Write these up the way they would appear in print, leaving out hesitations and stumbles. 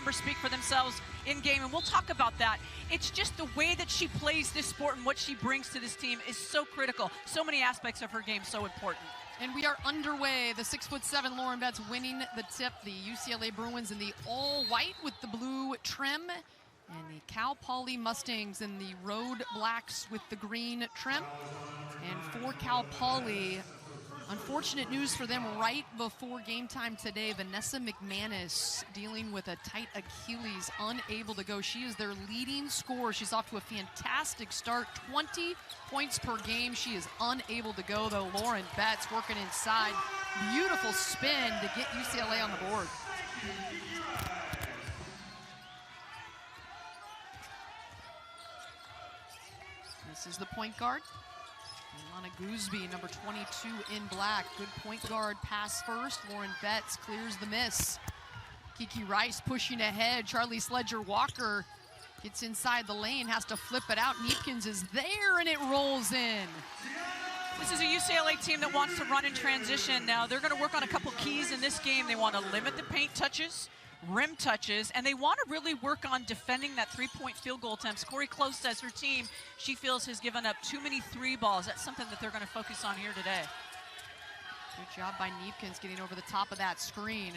numbers speak for themselves in game, and we'll talk about that. It's just the way that she plays this sport and what she brings to this team is so critical. So many aspects of her game so important. And we are underway. The 6'7" Lauren Betts winning the tip. The UCLA Bruins in the all-white with the blue trim. And the Cal Poly Mustangs in the road blacks with the green trim. And for Cal Poly, unfortunate news for them right before game time today. Vanessa McManus dealing with a tight Achilles, unable to go. She is their leading scorer. She's off to a fantastic start, 20 points per game. She is unable to go, though. Lauren Betts working inside. Beautiful spin to get UCLA on the board. This is the point guard. Alana Gooseby, number 22 in black. Good point guard pass first. Lauren Betts clears the miss. Kiki Rice pushing ahead. Charlie Sledger-Walker gets inside the lane, has to flip it out. Neepkins is there, and it rolls in. This is a UCLA team that wants to run in transition. Now, they're going to work on a couple keys in this game. They want to limit the paint touches, rim touches, and they want to really work on defending that three-point field goal attempts. Corey Close says her team, she feels, has given up too many three balls. That's something that they're going to focus on here today. Good job by Neepkins getting over the top of that screen.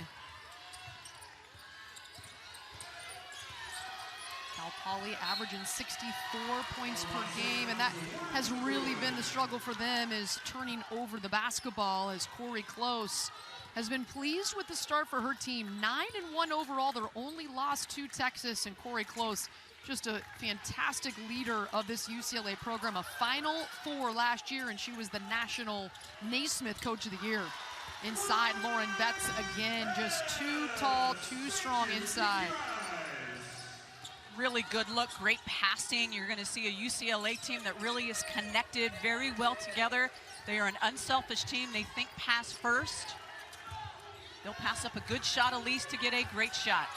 Cal Poly averaging 64 points per game, and that has really been the struggle for them, is turning over the basketball, as Corey Close has been pleased with the start for her team. 9-1 overall. They're only lost to Texas, and Corey Close, just a fantastic leader of this UCLA program. A Final Four last year, and she was the National Naismith Coach of the Year. Inside, Lauren Betts again, just too tall, too strong inside. Really good look, great passing. You're going to see a UCLA team that really is connected very well together. They are an unselfish team. They think pass first. They'll pass up a good shot at least to get a great shot.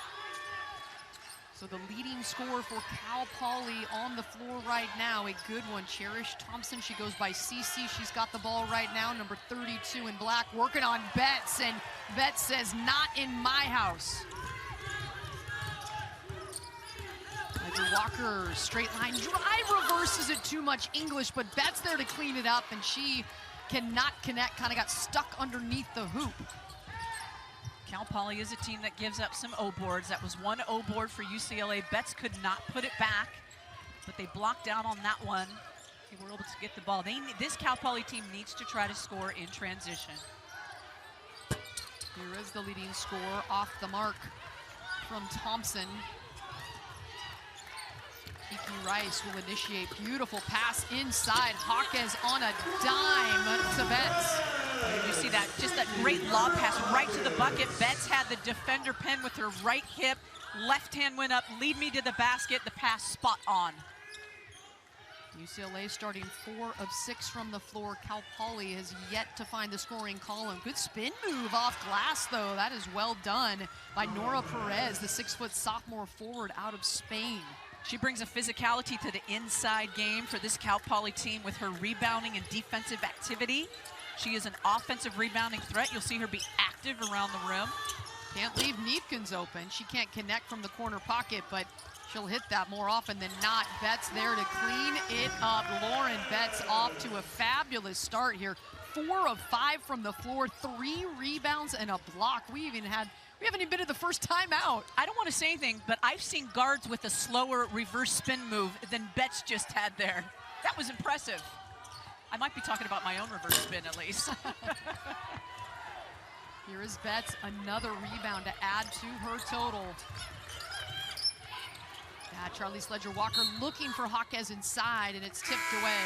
So the leading scorer for Cal Poly on the floor right now, a good one, Cherish Thompson. She goes by CC. She's got the ball right now, number 32 in black, working on Betts, and Betts says, not in my house. Walker, straight line drive, reverses it too much English, but Betts there to clean it up, and she cannot connect, kind of got stuck underneath the hoop. Cal Poly is a team that gives up some O-boards. That was one O-board for UCLA. Betts could not put it back, but they blocked out on that one. They were able to get the ball. This Cal Poly team needs to try to score in transition. Here is the leading scorer, off the mark from Thompson. Kiki Rice will initiate. Beautiful pass inside. Hawkes on a dime to Betts. You see that, just that great lob pass right to the bucket. Betts had the defender pin with her right hip. Left hand went up, lead me to the basket. The pass spot on. UCLA starting 4 of 6 from the floor. Cal Poly has yet to find the scoring column. Good spin move off glass, though. That is well done by Nora Perez, the 6-foot sophomore forward out of Spain. She brings a physicality to the inside game for this Cal Poly team with her rebounding and defensive activity. She is an offensive rebounding threat. You'll see her be active around the rim. Can't leave Neepkins open. She can't connect from the corner pocket, but she'll hit that more often than not. Betts there to clean it up. Lauren Betts off to a fabulous start here. 4 of 5 from the floor, 3 rebounds and a block. We haven't even been at the first time out. I don't want to say anything, but I've seen guards with a slower reverse spin move than Betts just had there. That was impressive. I might be talking about my own reverse spin at least. Here is Betts, another rebound to add to her total. Yeah, Charlie Sledger-Walker looking for Hawkes inside, and it's tipped away.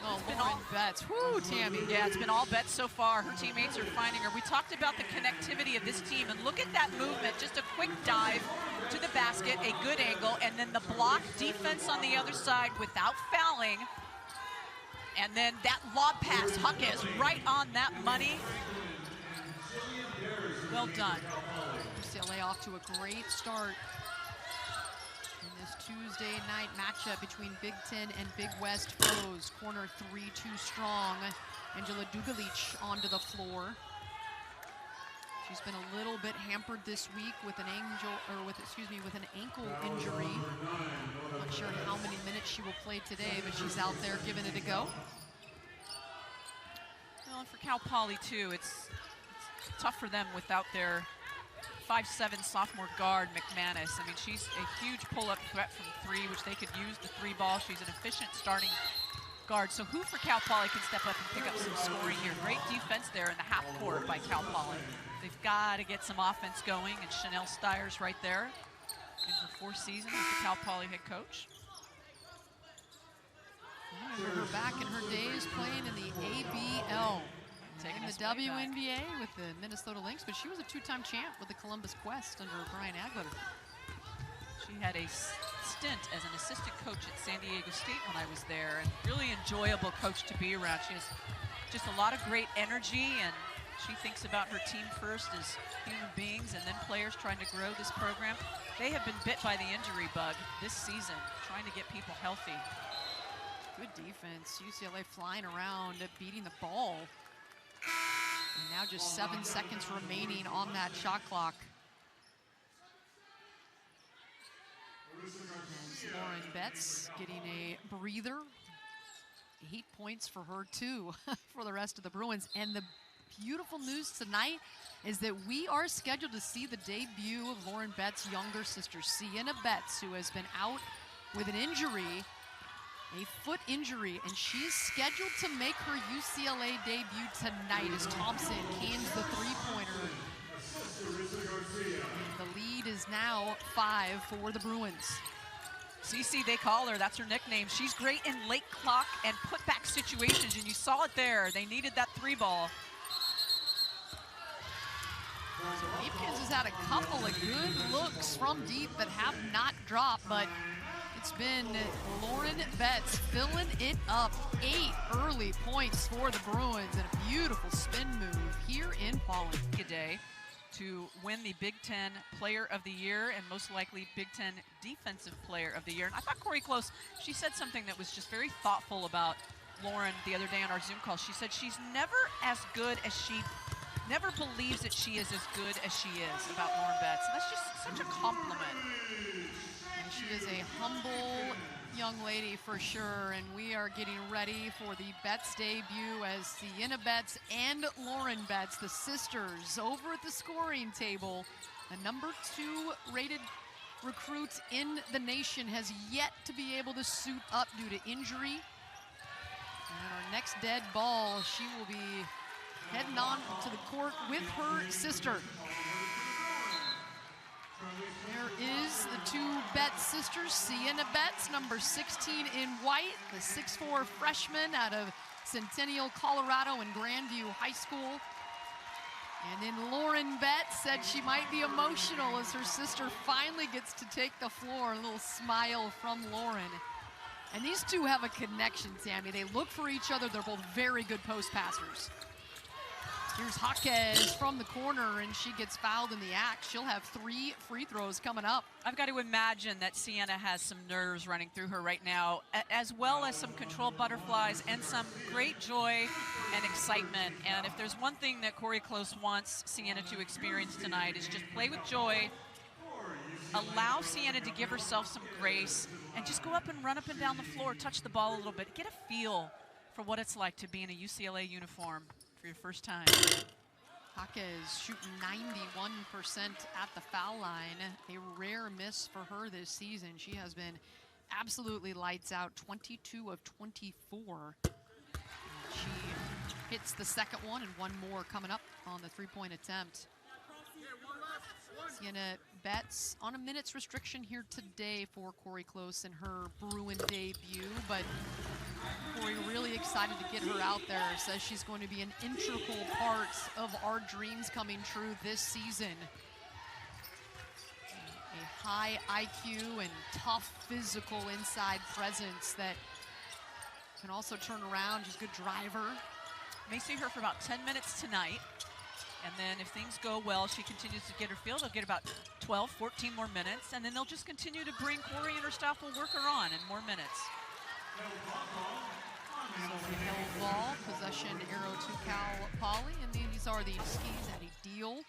Oh, Lauren Betts. Whoo, Tammy. Yeah, it's been all Betts so far. Her teammates are finding her. We talked about the connectivity of this team, and look at that movement. Just a quick dive to the basket, a good angle, and then the block defense on the other side without fouling. And then that lob pass, Hawkes right on that money. Well done. UCLA off to a great start in this Tuesday night matchup between Big Ten and Big West foes. Corner 3 too strong. Angela Dugalich onto the floor. She's been a little bit hampered this week with an ankle injury. Not sure how many minutes she will play today, but she's out there giving it a go. Well, and for Cal Poly too, it's tough for them without their 5'7" sophomore guard, McManus. I mean, she's a huge pull-up threat from three, which they could use the three ball. She's an efficient starting guard. So who for Cal Poly can step up and pick up some scoring here? Great defense there in the half court by Cal Poly. They've got to get some offense going, and Chanel Steyer's right there in her 4th season as the Cal Poly head coach. I remember her back in her days playing in the ABL. In the WNBA with the Minnesota Lynx, but she was a 2-time champ with the Columbus Quest under Brian Agler. She had a stint as an assistant coach at San Diego State when I was there, and really enjoyable coach to be around. She has just a lot of great energy, and she thinks about her team first as human beings and then players trying to grow this program. They have been bit by the injury bug this season, trying to get people healthy. Good defense. UCLA flying around, beating the ball. And now just 7 seconds remaining on that shot clock. And Lauren Betts getting a breather. 8 points for her too for the rest of the Bruins. And the beautiful news tonight is that we are scheduled to see the debut of Lauren Betts' younger sister, Sienna Betts, who has been out with an injury, a foot injury, and she's scheduled to make her UCLA debut tonight as Thompson cans the three-pointer. The lead is now 5 for the Bruins. CC, they call her, that's her nickname. She's great in late clock and putback situations, and you saw it there. They needed that three ball. So Hopkins has had a couple of good looks from deep that have not dropped, but it's been Lauren Betts filling it up. 8 early points for the Bruins and a beautiful spin move here in Poly. Today to win the Big Ten Player of the Year and most likely Big Ten Defensive Player of the Year. And I thought Corey Close, she said something that was just very thoughtful about Lauren the other day on our Zoom call. She said she's never never believes that she is as good as she is about Lauren Betts. And that's just such a compliment. And she is a humble young lady for sure, and we are getting ready for the Betts debut as Sienna Betts and Lauren Betts, the sisters, over at the scoring table. The number 2 rated recruit in the nation has yet to be able to suit up due to injury. And our next dead ball, she will be heading on to the court with her sister. There is the 2 Betts sisters, Sienna Betts, number 16 in white, the 6'4" freshman out of Centennial, Colorado, and Grandview High School. And then Lauren Betts said she might be emotional as her sister finally gets to take the floor. A little smile from Lauren. And these two have a connection, Sammy. They look for each other. They're both very good post passers. Here's Jaquez from the corner, and she gets fouled in the act. She'll have 3 free throws coming up. I've got to imagine that Sienna has some nerves running through her right now, as well as some controlled butterflies and some great joy and excitement. And if there's one thing that Corey Close wants Sienna to experience tonight is just play with joy, allow Sienna to give herself some grace, and just go up and run up and down the floor, touch the ball a little bit, get a feel for what it's like to be in a UCLA uniform for your first time. Jaquez shooting 91% at the foul line. A rare miss for her this season. She has been absolutely lights out, 22 of 24. And she hits the second one and one more coming up on the three-point attempt. Sienna Betts on a minutes restriction here today for Corey Close in her Bruin debut, but Corey really excited to get her out there. Says she's going to be an integral part of our dreams coming true this season. A high IQ and tough physical inside presence that can also turn around. She's a good driver. May see her for about 10 minutes tonight. And then if things go well, she continues to get her feel. They'll get about 12, 14 more minutes. And then they'll just continue to bring Corey and her staff will work her on in more minutes. So the yellow ball, possession arrow to Cal Poly. And these are the skis at a deal.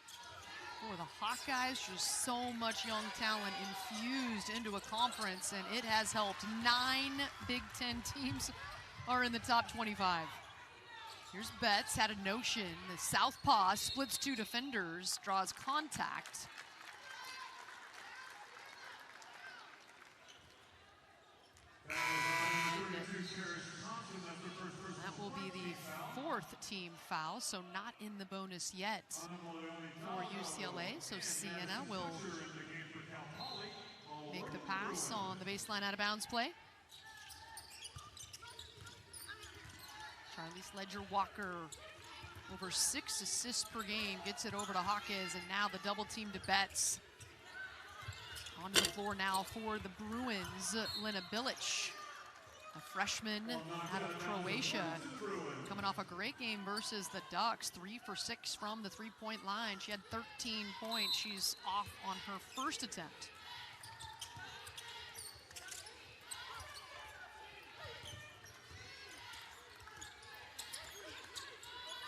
For the Hawkeyes, just so much young talent infused into a conference, and it has helped. 9 Big Ten teams are in the top 25. Here's Betts, had a notion. The southpaw splits 2 defenders, draws contact. That will be the 4th team foul, so not in the bonus yet for UCLA. So Sienna will make the pass on the baseline out of bounds play. Charlize Ledger-Walker, over 6 assists per game, gets it over to Hawkes, and now the double team to Betts. Onto the floor now for the Bruins, Lena Bilic, a freshman out of Croatia, coming off a great game versus the Ducks. 3 for 6 from the three-point line. She had 13 points. She's off on her first attempt.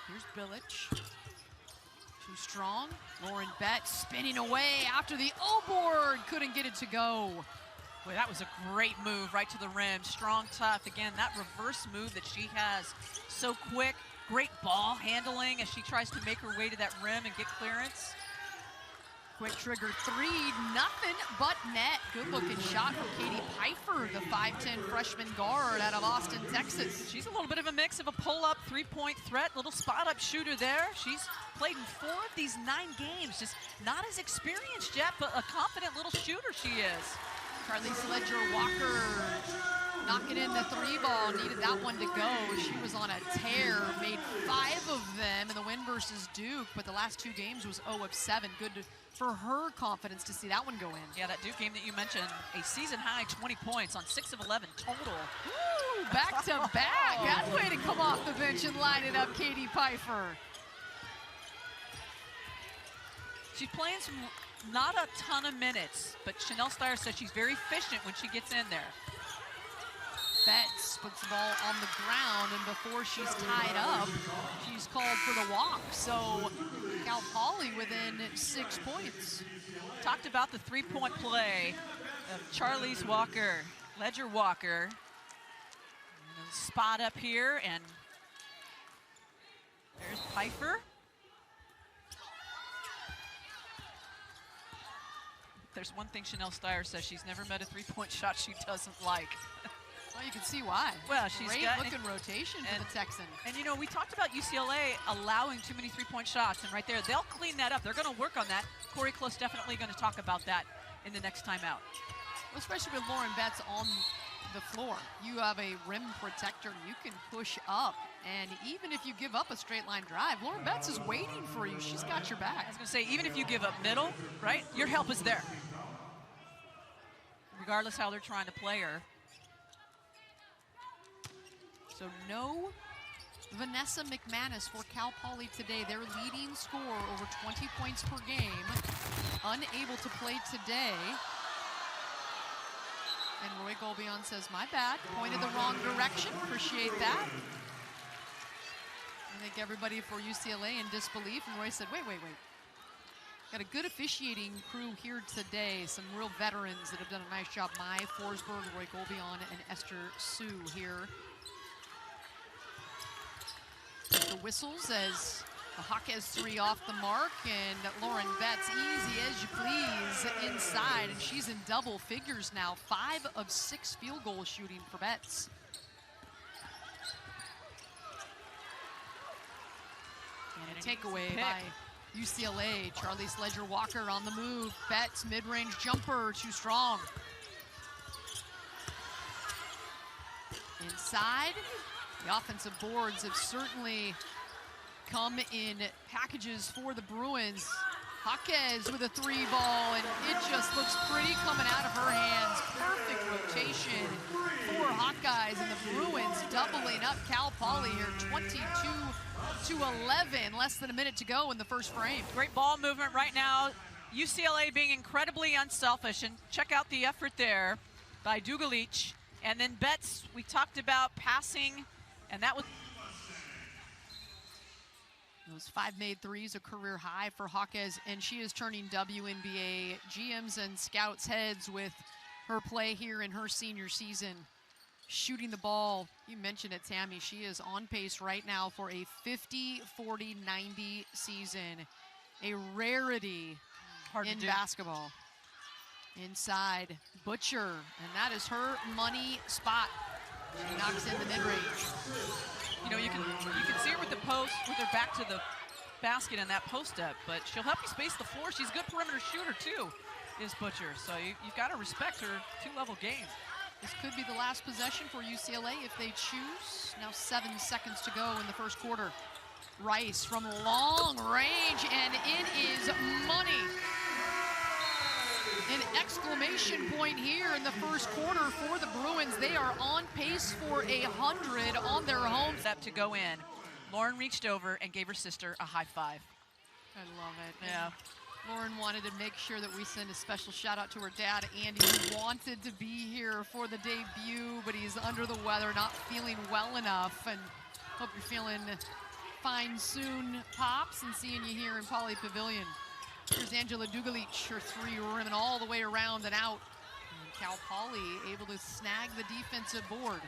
Here's Bilic. Too strong. Lauren Betts spinning away after the O-board. Couldn't get it to go. Boy, that was a great move right to the rim. Strong, tough. Again, that reverse move that she has, so quick. Great ball handling as she tries to make her way to that rim and get clearance. Quick trigger 3, nothing but net. Good looking shot from Katie Pfeiffer, the 5'10" freshman guard out of Austin, Texas. She's a little bit of a mix of a pull-up, 3-point threat, little spot-up shooter there. She's played in 4 of these 9 games. Just not as experienced yet, but a confident little shooter she is. Charlize Ledger-Walker knocking in the 3 ball, needed that one to go. She was on a tear, made 5 of them in the win versus Duke, but the last 2 games was 0 of 7. Good for her confidence to see that one go in. Yeah, that Duke game that you mentioned, a season high 20 points on 6 of 11 total. Woo, back to back. That way to come off the bench and line it up, Katie Pfeiffer. She's playing some, not a ton of minutes, but Chanel Steyer says she's very efficient when she gets in there. Betts puts the ball on the ground, and before she's tied up, she's called for the walk. So Cal Poly within 6 points. Talked about the 3-point play of Charlize Ledger-Walker. Spot up here, and there's Pfeiffer. There's one thing Chanel Steyer says, she's never met a 3-point shot she doesn't like. Well, you can see why. Well, she's great got looking rotation for the Texan. And you know, we talked about UCLA allowing too many 3-point shots, and right there, they'll clean that up. They're going to work on that. Corey Close definitely going to talk about that in the next time out. Well, especially with Lauren Betts on the floor. You have a rim protector. You can push up, and even if you give up a straight line drive, Lauren Betts is waiting for you. She's got your back. I was going to say, even if you give up middle, right, your help is there. Regardless how they're trying to play her. So no Vanessa McManus for Cal Poly today. Their leading scorer, over 20 points per game, unable to play today. And Roy Golbion says, my bad, pointed the wrong direction. Appreciate that. I think everybody for UCLA in disbelief, and Roy said, wait. Got a good officiating crew here today. Some real veterans that have done a nice job. Mai Forsberg, Roy Golbion, and Esther Sue here. The whistles as the Hawkes 3 off the mark, and Lauren Betts, easy as you please, inside, and she's in double figures now. 5 of 6 field goal shooting for Betts. And a takeaway by UCLA. Charlize Ledger-Walker on the move. Betts, mid-range jumper, too strong. Inside. The offensive boards have certainly come in packages for the Bruins. Hawkes with a 3 ball, and it just looks pretty coming out of her hands. Perfect rotation for Hawkeyes, and the Bruins doubling up Cal Poly here, 22-11, less than a minute to go in the first frame. Great ball movement right now. UCLA being incredibly unselfish, and check out the effort there by Dugalich. And then Betts, we talked about passing, and that was Those 5 made threes, a career high for Jaquez, and she is turning WNBA GMs and scouts' heads with her play here in her senior season. Shooting the ball, you mentioned it, Tammy, she is on pace right now for a 50-40-90 season. A rarity in basketball. Inside, Butcher, and that is her money spot. She knocks in the mid-range. You know, you can see her with the post, with her back to the basket and that post up, but she'll help you space the floor. She's a good perimeter shooter too, is Butcher. So you've got to respect her two-level game. This could be the last possession for UCLA if they choose. Now 7 seconds to go in the first quarter. Rice from long range, and it is money. An exclamation point here in the first quarter for the Bruins. They are on pace for 100 on their home. Step to go in. Lauren reached over and gave her sister a high five. I love it. Yeah. Lauren wanted to make sure that we send a special shout out to her dad, Andy, who wanted to be here for the debut, but he's under the weather, not feeling well enough. And hope you're feeling fine soon, Pops, and seeing you here in Poly Pavilion. Here's Angela Dugalic, her three rimming all the way around and out. And Cal Poly able to snag the defensive board.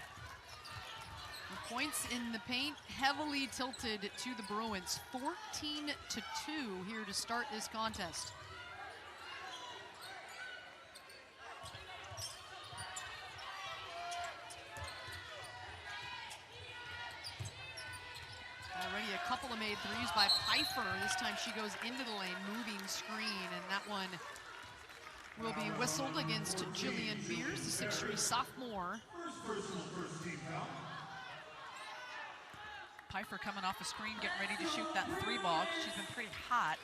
The points in the paint heavily tilted to the Bruins. 14-2 here to start this contest. Already a couple of made threes by Pfeiffer. This time she goes into the lane, moving screen, and that one will be whistled against Jillian Beers, the 6'3" sophomore. Pfeiffer coming off the screen, getting ready to shoot that three ball. She's been pretty hot.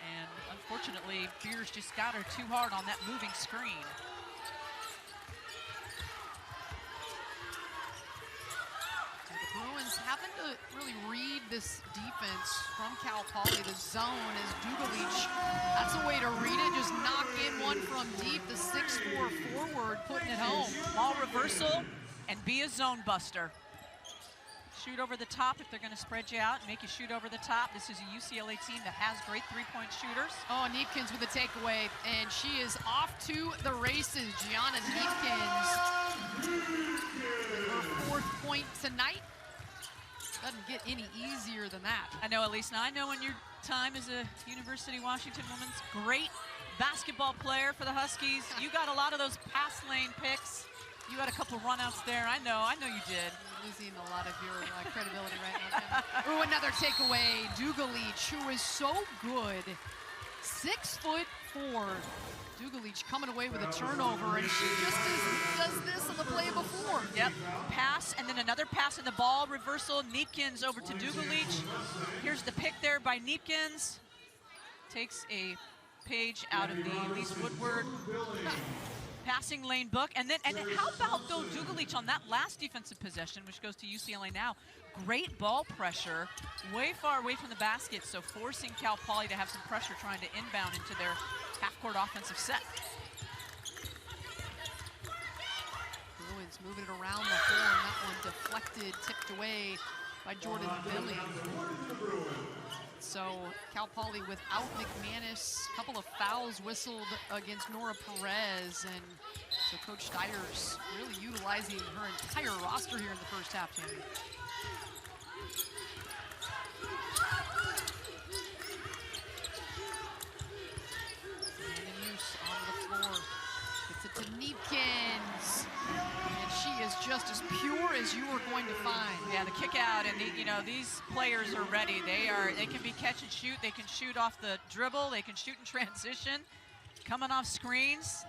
And unfortunately, Beers just got her too hard on that moving screen. The Bruins having to really read this defense from Cal Poly. The zone is Dugalic. That's a way to read it. Just knock in one from deep. The 6'4" forward putting it home. Ball reversal and be a zone buster. Shoot over the top if they're going to spread you out and make you shoot over the top. This is a UCLA team that has great three-point shooters. Oh, Neepkins with a takeaway, and she is off to the races. Gianna Neepkins, her 4th point tonight. Doesn't get any easier than that. I know, Elise. Now, I know in your time as a University of Washington women's great basketball player for the Huskies, you got a lot of those pass lane picks. You had a couple runouts there. I know you did. You're losing a lot of your credibility right now. Ooh, another takeaway. Dugalic, who is so good. 6'4". Dugalic coming away with a turnover, and she just does this on the play before. Yep, pass, and then another pass in the ball reversal. Neepkins over to Dugalic. Here's the pick there by Neepkins. Takes a page out of the Elise Woodward passing lane book. And how about though Dugalic on that last defensive possession, which goes to UCLA now. Great ball pressure, way far away from the basket, so forcing Cal Poly to have some pressure trying to inbound into their half-court offensive set. Bruins moving it around the horn. That one deflected, tipped away by Jordan Billy. So Cal Poly without McManus, a couple of fouls whistled against Nora Perez, and so Coach Steyer's really utilizing her entire roster here in the first half, Tammy. On the floor. Gets it to Neepkins. And she is just as pure as you are going to find. Yeah, the kick out, and these players are ready. They can be catch and shoot. They can shoot off the dribble. They can shoot in transition. Coming off screens.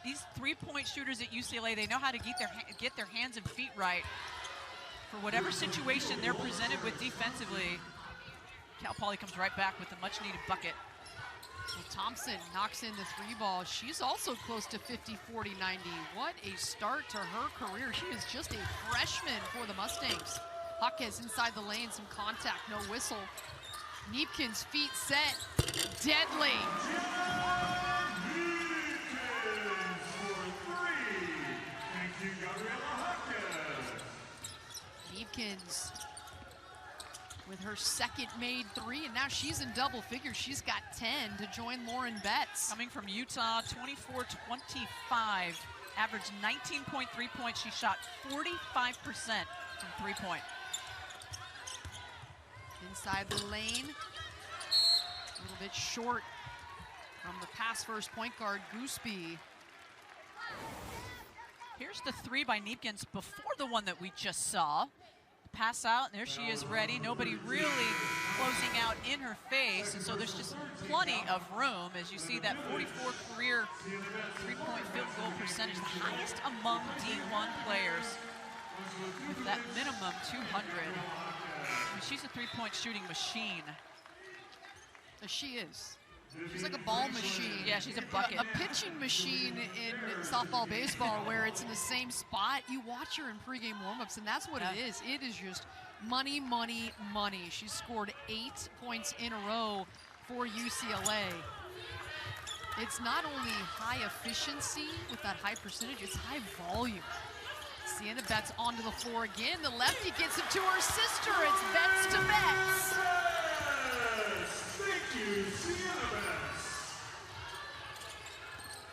These three-point shooters at UCLA, they know how to get their hands and feet right for whatever situation they're presented with defensively. Cal Poly comes right back with a much-needed bucket. Well, Thompson knocks in the three ball. She's also close to 50-40-90. What a start to her career. She is just a freshman for the Mustangs. Jaquez inside the lane, some contact, no whistle. Neepkins feet set, deadly. Neepkins with her second made 3, and now she's in double figures. She's got 10 to join Lauren Betts. Coming from Utah, 24-25, averaged 19.3 points. She shot 45% from 3-point. Inside the lane, a little bit short from the pass first point guard, Gooseby. Here's the 3 by Neepkins before the one that we just saw. Pass out, and there she is ready. Nobody really closing out in her face, and so there's just plenty of room as you see that 44 career 3-point field goal percentage, the highest among D1 players with that minimum 200. I mean, she's a 3-point shooting machine. She is. She's like a ball machine. Yeah, she's a bucket. A pitching machine in softball, baseball, where it's in the same spot. You watch her in pregame warmups, and that's what it is. It is just money, money, money. She's scored 8 points in a row for UCLA. It's not only high efficiency with that high percentage, it's high volume. Sienna Betts onto the floor again. The lefty gets it to her sister. It's Betts to Betts. Thank you, Sienna Betts.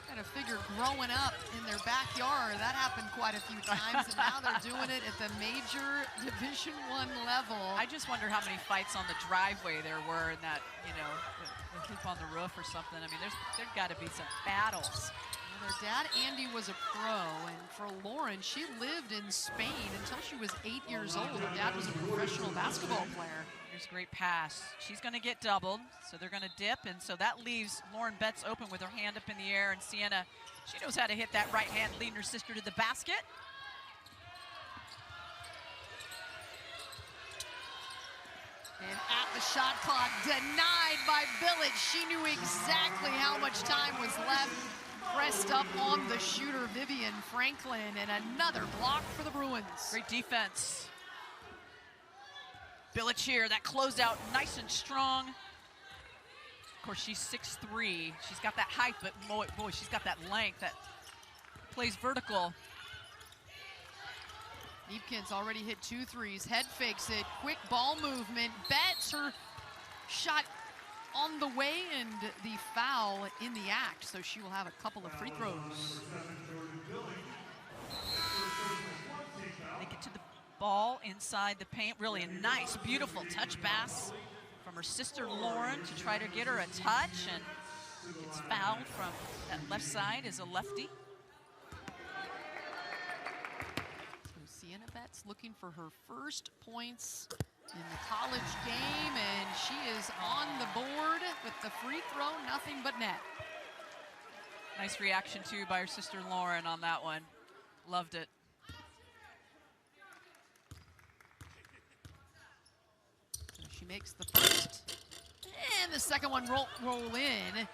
Kind of figured growing up in their backyard, that happened quite a few times, and now they're doing it at the major Division I level. I just wonder how many fights on the driveway there were in that, you know, the hoop on the roof or something. I mean, there's got to be some battles. Their dad, Andy, was a pro, and for Lauren, she lived in Spain until she was 8 years old. Her dad was a professional basketball player. Here's a great pass. She's going to get doubled, so they're going to dip, and so that leaves Lauren Betts open with her hand up in the air, and Sienna, she knows how to hit that right hand, leading her sister to the basket. And at the shot clock, denied by Billett. She knew exactly how much time was left. Pressed up on the shooter, Vivian Franklin, and another block for the Bruins. Great defense. Billett here, that closeout nice and strong. Of course, she's 6'3". She's got that height, but boy, she's got that length that plays vertical. Neepkins already hit 2 threes, head fakes it, quick ball movement. Betts, her shot on the way, and the foul in the act, so she will have a couple of free throws. They get to the ball inside the paint. Really a nice, beautiful touch pass from her sister Lauren to try to get her a touch, and gets fouled from that left side as a lefty. So Sienna Betts looking for her first points in the college game, and she is on the board with the free throw, nothing but net. Nice reaction too by her sister Lauren on that one. Loved it. So she makes the first, and the second one roll in.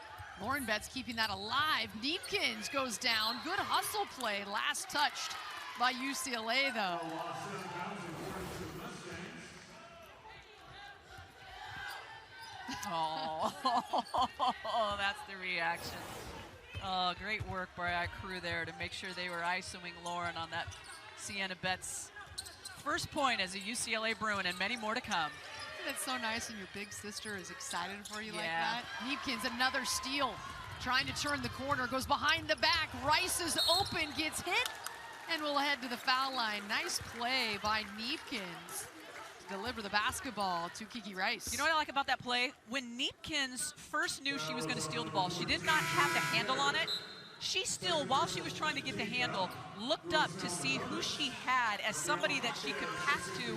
Lauren Betts keeping that alive. Neepkins goes down. Good hustle play, last touched by UCLA though. Oh, that's the reaction. Oh, great work by our crew there to make sure they were ISOing Lauren on that Sienna Betts first point as a UCLA Bruin, and many more to come. That's so nice when your big sister is excited for you like Yeah. that. Neepkins, another steal, trying to turn the corner, goes behind the back. Rice is open, gets hit, and will head to the foul line. Nice play by Neepkins to deliver the basketball to Kiki Rice. You know what I like about that play? When Neepkins first knew she was going to steal the ball, she did not have the handle on it. She still, while she was trying to get the handle, looked up to see who she had as somebody that she could pass to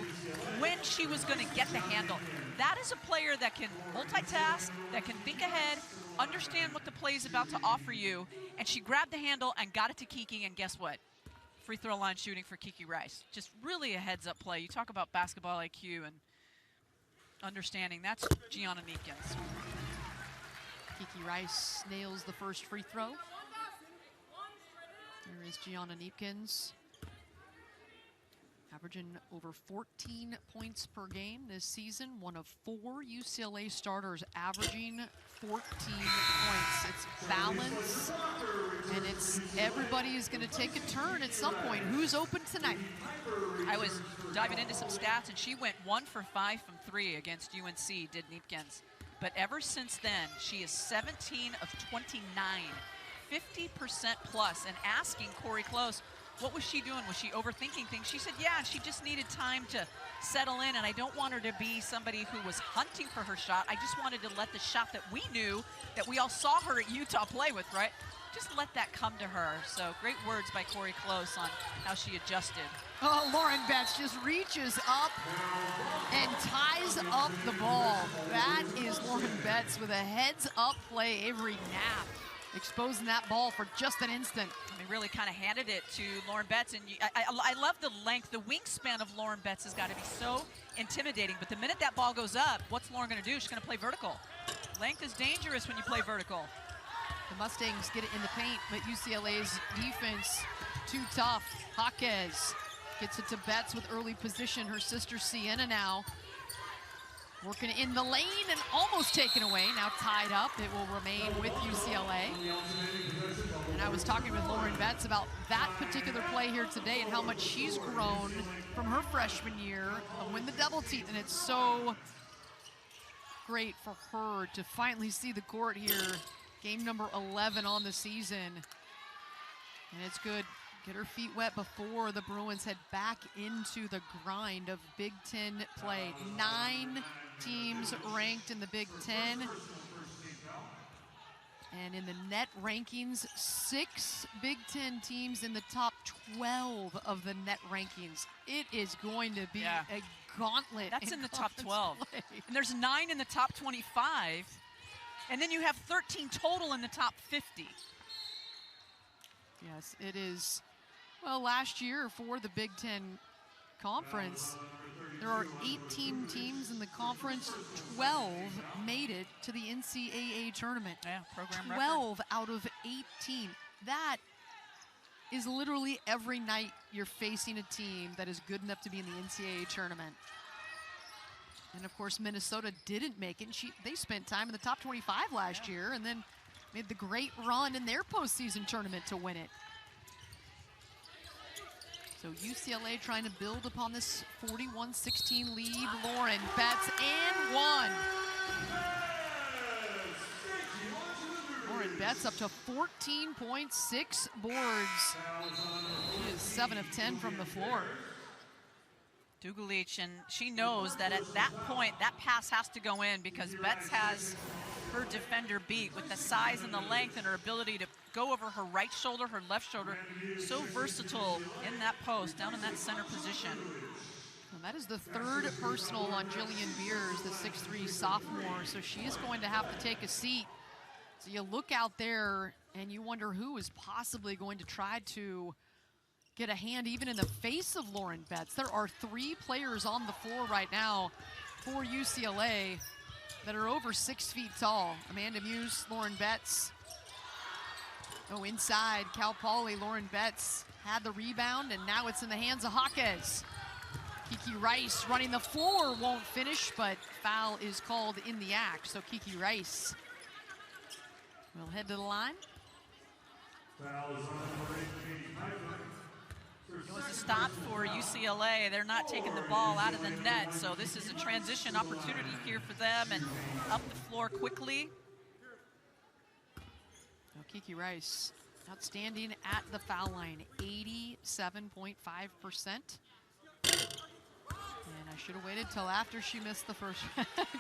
when she was going to get the handle. That is a player that can multitask, that can think ahead, understand what the play is about to offer you, and she grabbed the handle and got it to Kiki, and guess what? Free throw line shooting for Kiki Rice. Just really a heads-up play. You talk about basketball IQ and understanding. That's Gianna Neepkins. Kiki Rice nails the first free throw. There is Gianna Neepkins, averaging over 14 points per game this season. One of 4 UCLA starters averaging 14 points. It's balance And it's everybody is going to take a turn at some point. Who's open tonight? I was diving into some stats, and she went 1 for 5 from 3 against UNC, did Neepkins. But ever since then, she is 17 of 29, 50% plus. And asking Corey Close, what was she doing? Was she overthinking things? She said, yeah, she just needed time to settle in, and I don't want her to be somebody who was hunting for her shot. I just wanted to let the shot that we knew, that we all saw her at Utah play with, right? Just let that come to her. So great words by Corey Close on how she adjusted. Oh, Lauren Betts just reaches up and ties up the ball. That is Lauren Betts with a heads-up play. Avery Knapp exposing that ball for just an instant. They really kind of handed it to Lauren Betts, and I love the length. The wingspan of Lauren Betts has got to be so intimidating, but the minute that ball goes up, what's Lauren going to do? She's going to play vertical. Length is dangerous when you play vertical. The Mustangs get it in the paint, but UCLA's defense too tough. Jaquez gets it to Betts with early position. Her sister Sienna now working in the lane and almost taken away. Now tied up. It will remain with UCLA. And I was talking with Lauren Betts about that particular play here today and how much she's grown from her freshman year when the double team. And it's so great for her to finally see the court here. Game number 11 on the season. And it's good. Get her feet wet before the Bruins head back into the grind of Big Ten play. 9 teams ranked in the Big Ten. And in the net rankings, 6 Big Ten teams in the top 12 of the net rankings. It is going to be a gauntlet. That's in the top 12. Play. And there's 9 in the top 25. And then you have 13 total in the top 50. Yes, it is. Well, last year for the Big Ten Conference, there are 18 teams in the conference. 12 made it to the NCAA tournament. Yeah, program 12 record. out of 18. That is literally every night you're facing a team that is good enough to be in the NCAA tournament. And of course, Minnesota didn't make it. They spent time in the top 25 last year and then made the great run in their postseason tournament to win it. So UCLA trying to build upon this 41-16 lead. Lauren Betts and 1. Lauren Betts up to 14.6 boards. She is 7 of 10 from the floor. Dugulich, and she knows that at that point, that pass has to go in because Betts has her defender beat with the size and the length and her ability to go over her right shoulder, her left shoulder. So versatile in that post, down in that center position. And that is the 3rd personal on Jillian Beers, the 6'3" sophomore, so she is going to have to take a seat. So you look out there and you wonder who is possibly going to try to get a hand even in the face of Lauren Betts. There are 3 players on the floor right now for UCLA that are over 6 feet tall. Amanda Muse, Lauren Betts. Oh, inside, Cal Poly, Lauren Betts had the rebound, and now it's in the hands of Jaquez. Kiki Rice running the floor, won't finish, but foul is called in the act. So Kiki Rice will head to the line. It was a stop for UCLA. They're not taking the ball out of the net, so this is a transition opportunity here for them, and up the floor quickly. Oh, Kiki Rice, outstanding at the foul line, 87.5%. And I should have waited till after she missed the first.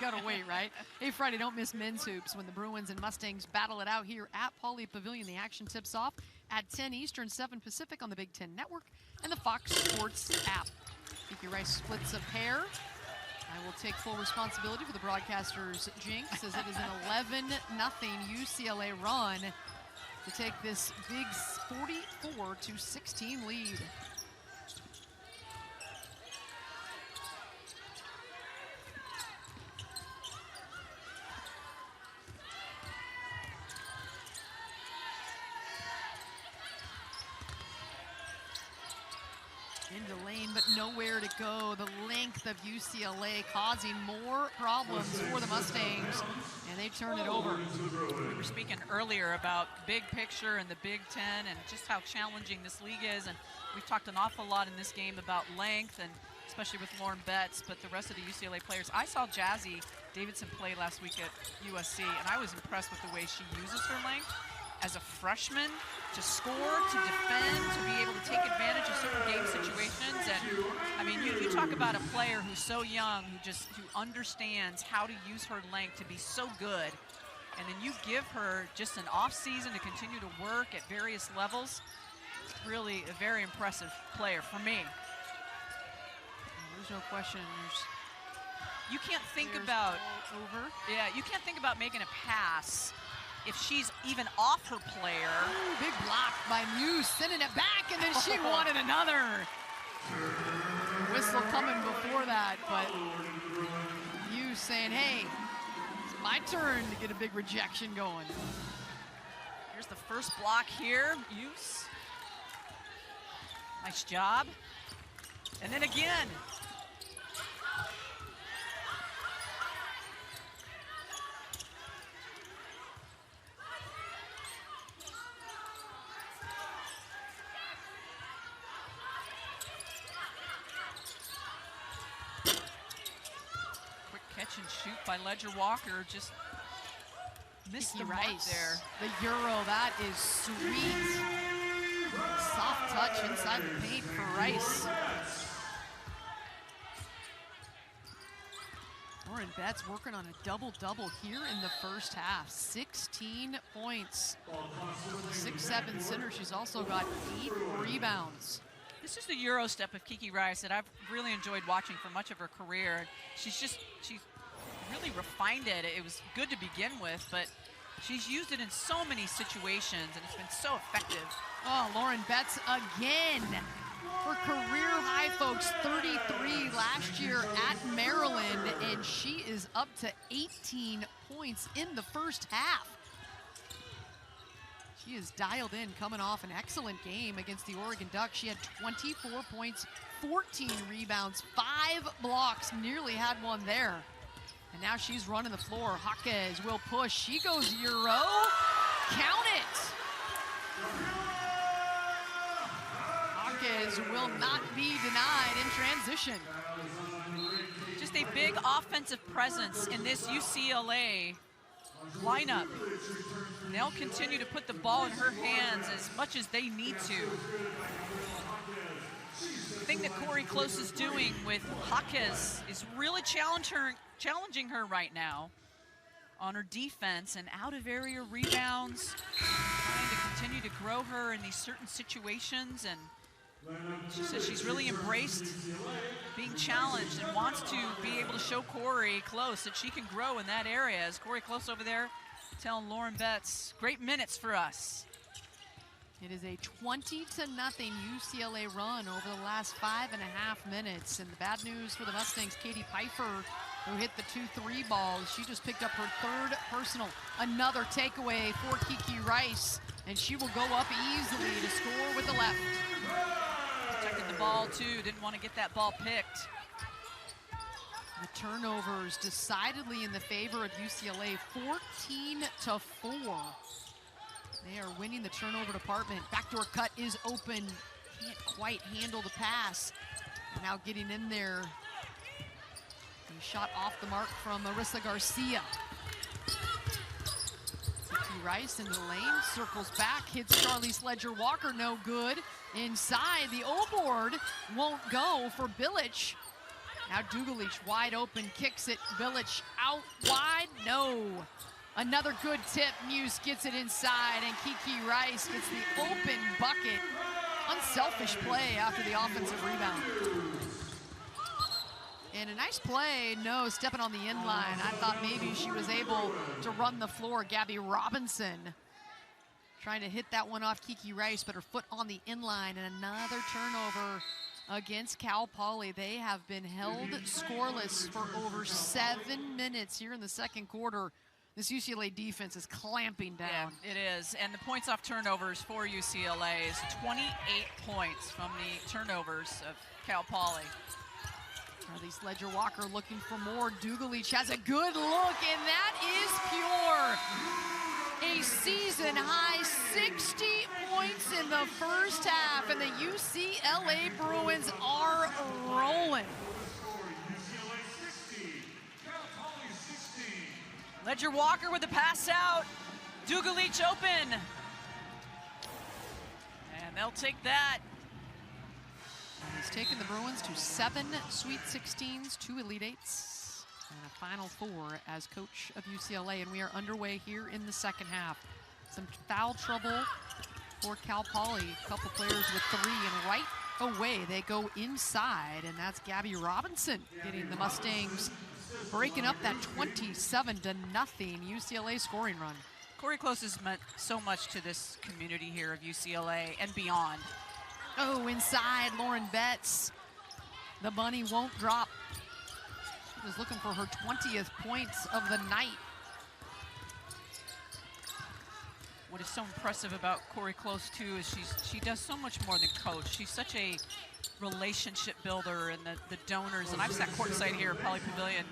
Gotta wait, right? Hey, Friday, don't miss men's hoops when the Bruins and Mustangs battle it out here at Poly Pavilion. The action tips off at 10 Eastern, 7 Pacific on the Big Ten Network and the Fox Sports app. Kiki Rice splits a pair. I will take full responsibility for the broadcaster's jinx as it is an 11-0 UCLA run to take this big 44-16 lead. Into lane, but nowhere to go. The length of UCLA causing more problems for the Mustangs, and they turn it over. We were speaking earlier about big picture and the Big Ten and just how challenging this league is, and we've talked an awful lot in this game about length, and especially with Lauren Betts, but the rest of the UCLA players. I saw Jazzy Davidson play last week at USC, and I was impressed with the way she uses her length as a freshman to score, to defend, to be able to take advantage of certain game situations. And I mean, you talk about a player who's so young, who understands how to use her length to be so good, and then you give her just an off season to continue to work at various levels. Really a very impressive player for me. There's no question. You can't think about over. Yeah, you can't think about making a pass if she's even off her player. Ooh, big block by Muse, sending it back, and then she wanted another. Whistle coming before that, but Muse saying, hey, it's my turn to get a big rejection going. Here's the first block here, Muse. Nice job. And then again. Catch and shoot by Ledger Walker, just missed the mark there. The Euro, that is sweet. Soft touch inside the paint for Rice. Lauren Betts working on a double-double here in the first half. 16 points for the 6'7" center. She's also got 8 rebounds. This is the Euro step of Kiki Rice that I've really enjoyed watching for much of her career. She's really refined it. It was good to begin with, but she's used it in so many situations, and it's been so effective. Oh, Lauren Betts again. Her career high, folks, 33 last year at Maryland, and she is up to 18 points in the first half. She is dialed in, coming off an excellent game against the Oregon Ducks. She had 24 points, 14 rebounds, 5 blocks, nearly had one there. And now she's running the floor. Jaquez will push. She goes Euro. Count it. Jaquez will not be denied in transition. Just a big offensive presence in this UCLA lineup. And they'll continue to put the ball in her hands as much as they need to. The thing that Corey Close is doing with Jaquez is really challenging her right now on her defense and out of area rebounds, trying to continue to grow her in these certain situations. And she says she's really embraced being challenged and wants to be able to show Corey Close that she can grow in that area. As Corey Close over there telling Lauren Betts, great minutes for us. It is a 20-0 UCLA run over the last 5.5 minutes. And the bad news for the Mustangs, Katie Pfeiffer, who hit the 2-3 balls. She just picked up her 3rd personal. Another takeaway for Kiki Rice, and she will go up easily to score with the left. Protected the ball too, didn't want to get that ball picked. The turnovers decidedly in the favor of UCLA, 14-4. They are winning the turnover department. Backdoor cut is open. Can't quite handle the pass. And now getting in there. A shot off the mark from Marissa Garcia. Kiki Rice into the lane, circles back, hits Charlize Ledger Walker, no good. Inside, the O-board won't go for Bilic. Now Dugalich wide open, kicks it. Bilic out wide, no. Another good tip, Muse gets it inside, and Kiki Rice gets the open bucket. Unselfish play after the offensive rebound. And a nice play, no, stepping on the inline. I thought maybe she was able to run the floor. Gabby Robinson trying to hit that one off Kiki Rice, but her foot on the inline, and another turnover against Cal Poly. They have been held scoreless for over 7 minutes here in the second quarter. This UCLA defense is clamping down. Yeah, it is. And the points off turnovers for UCLA is 28 points from the turnovers of Cal Poly. Charlize Ledger-Walker looking for more. Dugalich has a good look, and that is pure. A season-high 60 points in the first half, and the UCLA Bruins are rolling. Ledger-Walker with the pass out. Dugalich open. And they'll take that. He's taken the Bruins to 7 Sweet 16s, 2 Elite Eights, and a Final Four as coach of UCLA. And we are underway here in the second half. Some foul trouble for Cal Poly. A couple players with 3, and right away they go inside, and that's Gabby Robinson getting the Mustangs breaking up that 27-0 UCLA scoring run. Corey Close has meant so much to this community here of UCLA and beyond. Oh, inside, Lauren Betts. The bunny won't drop. She was looking for her 20th points of the night. What is so impressive about Corey Close, too, is she does so much more than coach. She's such a relationship builder, and the donors, and I've sat courtside here at Poly Pavilion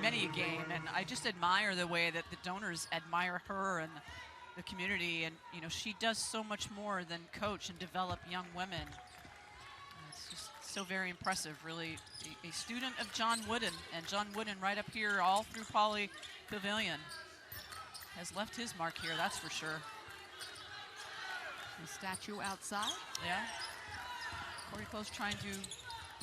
many a game, and I just admire the way that the donors admire her and the community, and you know, she does so much more than coach and develop young women. It's just so very impressive, really. A student of John Wooden, and John Wooden right up here all through Poly Pavilion has left his mark here, that's for sure. The statue outside. Yeah. Corey Close trying to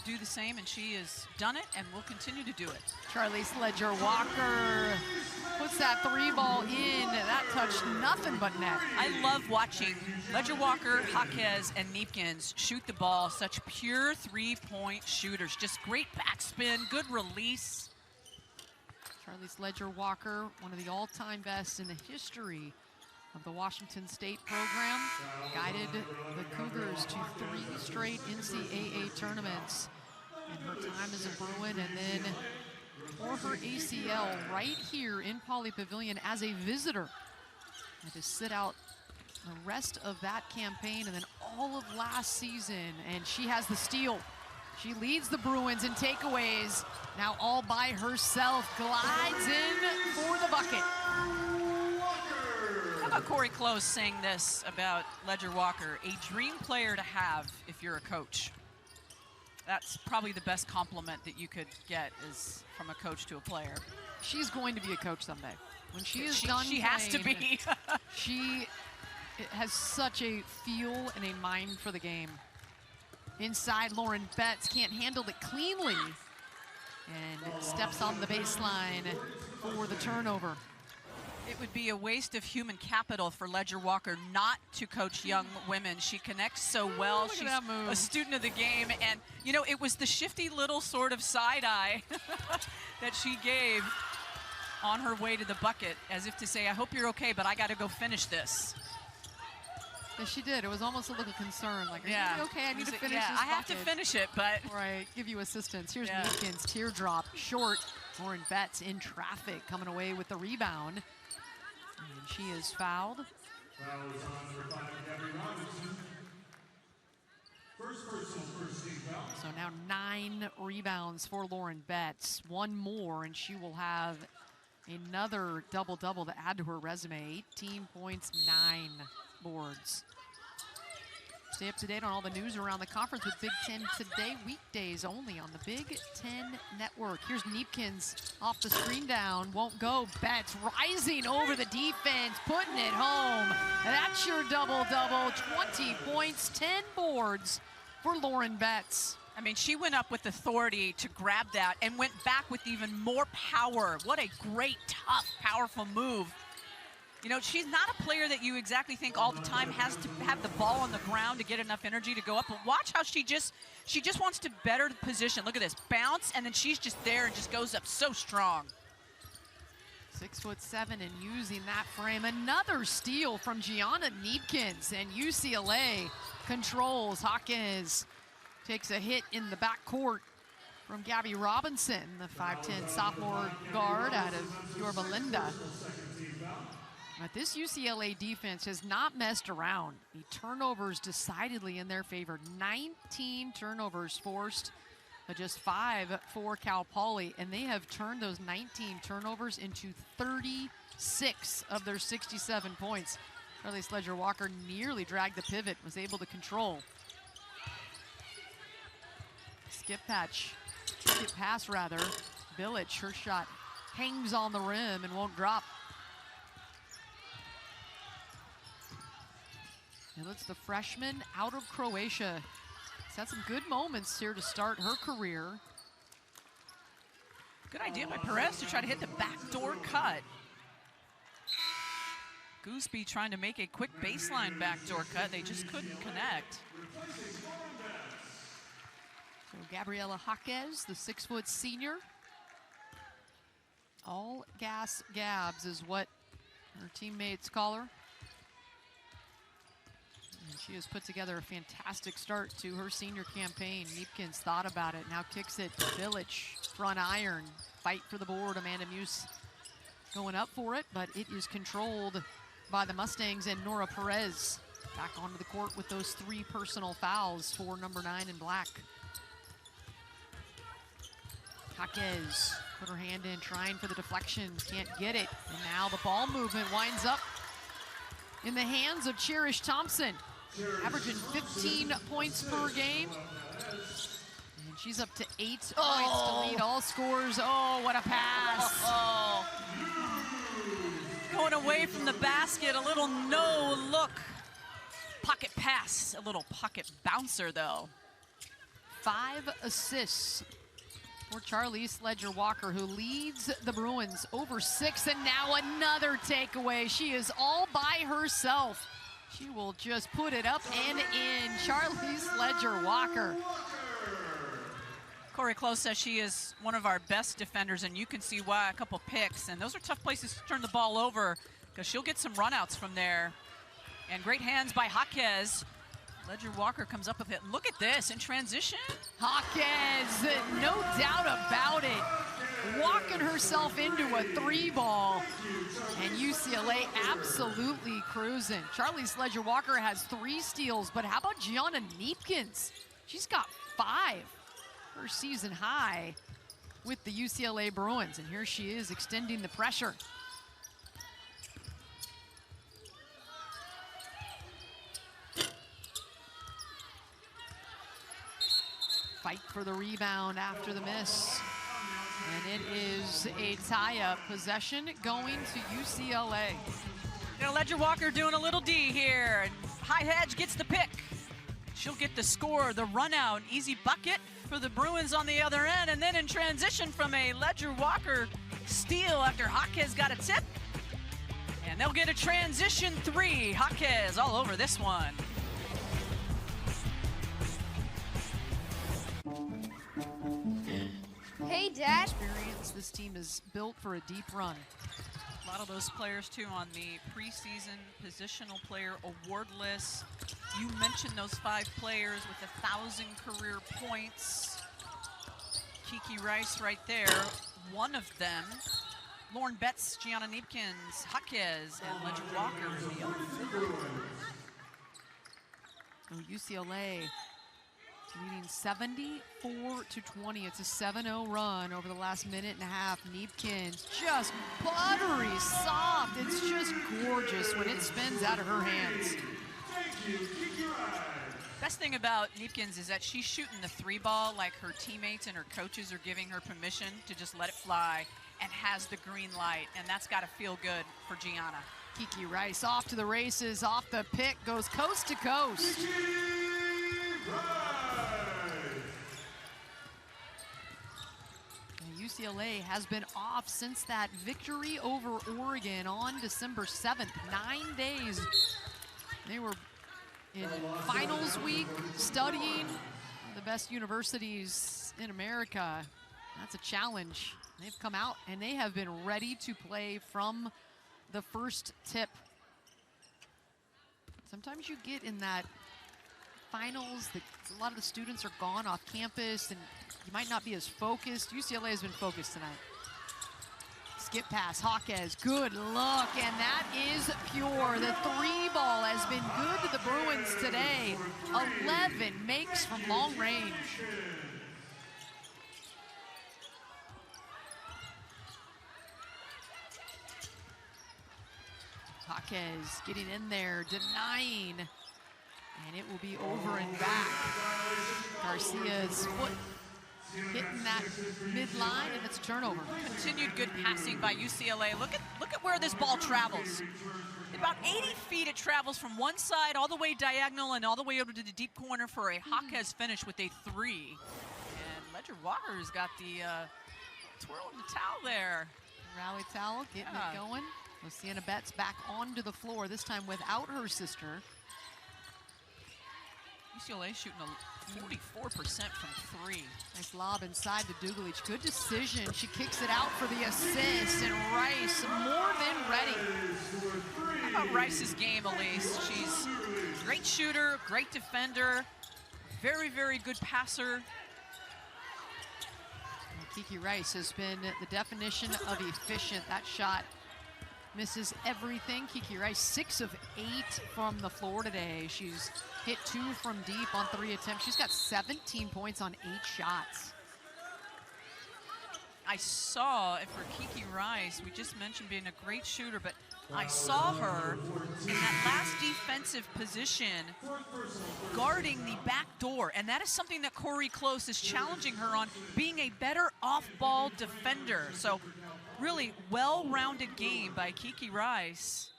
do the same, and she has done it and will continue to do it. Charlize Ledger-Walker puts that 3 ball in. That touched nothing but net. I love watching Ledger-Walker, Jaquez, and Neepkins shoot the ball. Such pure 3-point shooters. Just great backspin, good release. Charlize Ledger-Walker, one of the all-time best in the history of the Washington State program, guided the Cougars to 3 straight NCAA tournaments in her time as a Bruin, and then tore her ACL right here in Poly Pavilion as a visitor. Had to sit out the rest of that campaign and then all of last season, and she has the steal. She leads the Bruins in takeaways, now all by herself, glides in for the bucket. How about Corey Close saying this about Ledger-Walker? A dream player to have if you're a coach. That's probably the best compliment that you could get, is from a coach to a player. She's going to be a coach someday. When she is done she has to be. She has such a feel and a mind for the game. Inside, Lauren Betts can't handle it cleanly and steps on the baseline for the turnover. It would be a waste of human capital for Ledger-Walker not to coach young women. She connects so well. Look at She's that move. A student of the game, and you know, it was the shifty little sort of side eye that she gave on her way to the bucket, as if to say, I hope you're okay, but I got to go finish this. Yes, she did. It was almost a look of concern, like, are Yeah. you okay? I need to finish Yeah, this I have to bucket. finish it, but Right, give you assistance. Here's Yeah. Neepkins, teardrop, short. Lauren Betts in traffic, coming away with the rebound. And she is fouled. Foul is on for Gabby Robinson. First personal, first team foul. So now 9 rebounds for Lauren Betts. 1 more, and she will have another double-double to add to her resume. 18 points, 9 boards. Stay up to date on all the news around the conference with Big Ten Today, weekdays only on the Big Ten Network. Here's Neepkins off the screen down, won't go. Betts rising over the defense, putting it home. That's your double-double, 20 points, 10 boards for Lauren Betts. I mean, she went up with authority to grab that and went back with even more power. What a great, tough, powerful move. You know, she's not a player that you exactly think all the time has to have the ball on the ground to get enough energy to go up. But watch how she just wants to better the position. Look at this, bounce, and then she's just there and just goes up so strong. 6'7" and using that frame. Another steal from Gianna Neepkins, and UCLA controls. Hawkins takes a hit in the backcourt. from Gabby Robinson, the 5'10 sophomore guard out of Yorba Linda. But this UCLA defense has not messed around. The turnovers decidedly in their favor. 19 turnovers forced, but just 5 for Cal Poly. And they have turned those 19 turnovers into 36 of their 67 points. Charlie Sledger-Walker nearly dragged the pivot, was able to control. Skip pass rather. Bilic, her shot hangs on the rim and won't drop. And it's the freshman out of Croatia. She's had some good moments here to start her career. Good idea by Perez to try to hit the backdoor cut. Gooseby trying to make a quick baseline backdoor cut. They just couldn't connect. So Gabriela Jaquez, the 6' senior. All gas Gabs is what her teammates call her. And she has put together a fantastic start to her senior campaign. Neepkins thought about it, now kicks it. Bilic, front iron, fight for the board. Amanda Muse going up for it, but it is controlled by the Mustangs, and Nora Perez back onto the court with those 3 personal fouls for number 9 in black. Jaquez put her hand in, trying for the deflection, can't get it. And now the ball movement winds up in the hands of Cherish Thompson, averaging 15 points per game. And she's up to 8 points to lead all scorers. Oh, what a pass. Going away from the basket, a little no-look pocket pass, a little pocket bouncer though. 5 assists for Charlie Sledger-Walker, who leads the Bruins over 6, and now another takeaway. She is all by herself. She will just put it up and in. Charlie Sledger-Walker. Corey Close says she is one of our best defenders, and you can see why. A couple picks, and those are tough places to turn the ball over because she'll get some runouts from there. And great hands by Jaquez. Sledger-Walker comes up with it. Look at this in transition. Jaquez, no doubt about it, walking herself into a 3-ball, and UCLA absolutely cruising. Charlie Sledger-Walker has 3 steals, but how about Gianna Neepkins? She's got 5. Her season high with the UCLA Bruins, and here she is extending the pressure. Fight for the rebound after the miss, and it is a tie-up possession going to UCLA. Sledger-Walker doing a little D here, and High Hedge gets the pick. She'll get the score, the run out, easy bucket for the Bruins on the other end, and then in transition from a Sledger-Walker steal after Jaquez got a tip. And they'll get a transition 3. Jaquez all over this one. Hey, Dad. Experience, this team is built for a deep run. A lot of those players too on the preseason positional player award list. You mentioned those 5 players with 1,000 career points. Kiki Rice right there, one of them. Lauren Betts, Gianna Neepkins, Jaquez, and Sledger-Walker in the other 4. Oh, UCLA leading 74-20. It's a 7-0 run over the last minute and a half. Neepkins just buttery soft. It's just gorgeous when it spins out of her hands. Best thing about Neepkins is that she's shooting the 3-ball like her teammates and her coaches are giving her permission to just let it fly, and has the green light, and that's got to feel good for Gianna. Kiki Rice off to the races, off the pick, goes coast to coast. UCLA has been off since that victory over Oregon on December 7th. 9 days. They were in finals week studying the best universities in America. That's a challenge. They've come out and they have been ready to play from the first tip. Sometimes you get in that finals that a lot of the students are gone off campus and you might not be as focused. UCLA has been focused tonight. Skip pass, Jaquez, good look, and that is pure. The 3 ball has been good to the Bruins today. 11 makes from long range. Jaquez getting in there, denying, and it will be over and back. Garcia's foot hitting that midline, and it's a turnover. Continued good passing by UCLA. Look at where this ball travels. About 80 feet it travels from one side all the way diagonal and all the way over to the deep corner for a Jaquez finish with a 3. And Ledger Waters got the twirl in the towel there. Rally towel, getting it going. Sienna Betts back onto the floor, this time without her sister. UCLA shooting a 44% from 3. Nice lob inside to Dugulich. Good decision. She kicks it out for the assist, and Rice more than ready. How about Rice's game, Elise? She's a great shooter, great defender, very, very good passer. And Kiki Rice has been the definition of efficient. That shot misses everything. Kiki Rice, 6 of 8 from the floor today. She's hit 2 from deep on 3 attempts. She's got 17 points on 8 shots. I saw, for Kiki Rice, we just mentioned being a great shooter, but I saw her in that last defensive position guarding the back door, and that is something that Corey Close is challenging her on, being a better off-ball defender. So really well-rounded game by Kiki Rice.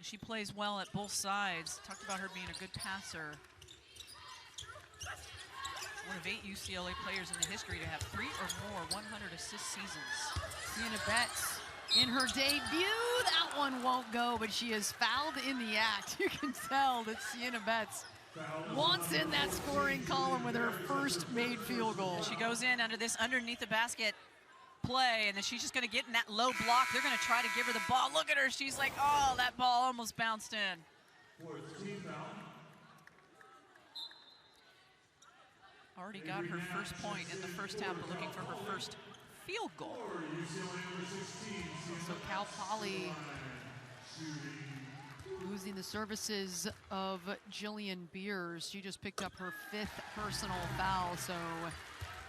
She plays well at both sides. Talked about her being a good passer. One of 8 UCLA players in the history to have 3 or more 100 assist seasons. Sienna Betts in her debut. That one won't go, but she is fouled in the act. You can tell that Sienna Betts wants in that scoring column with her first made field goal. She goes in under this underneath the basket play, and then she's just going to get in that low block. They're going to try to give her the ball. Look at her. She's like, oh, that ball almost bounced in. Already got her first point in the first half, but looking for her first field goal. So Cal Poly losing the services of Jillian Beers. She just picked up her 5th personal foul, so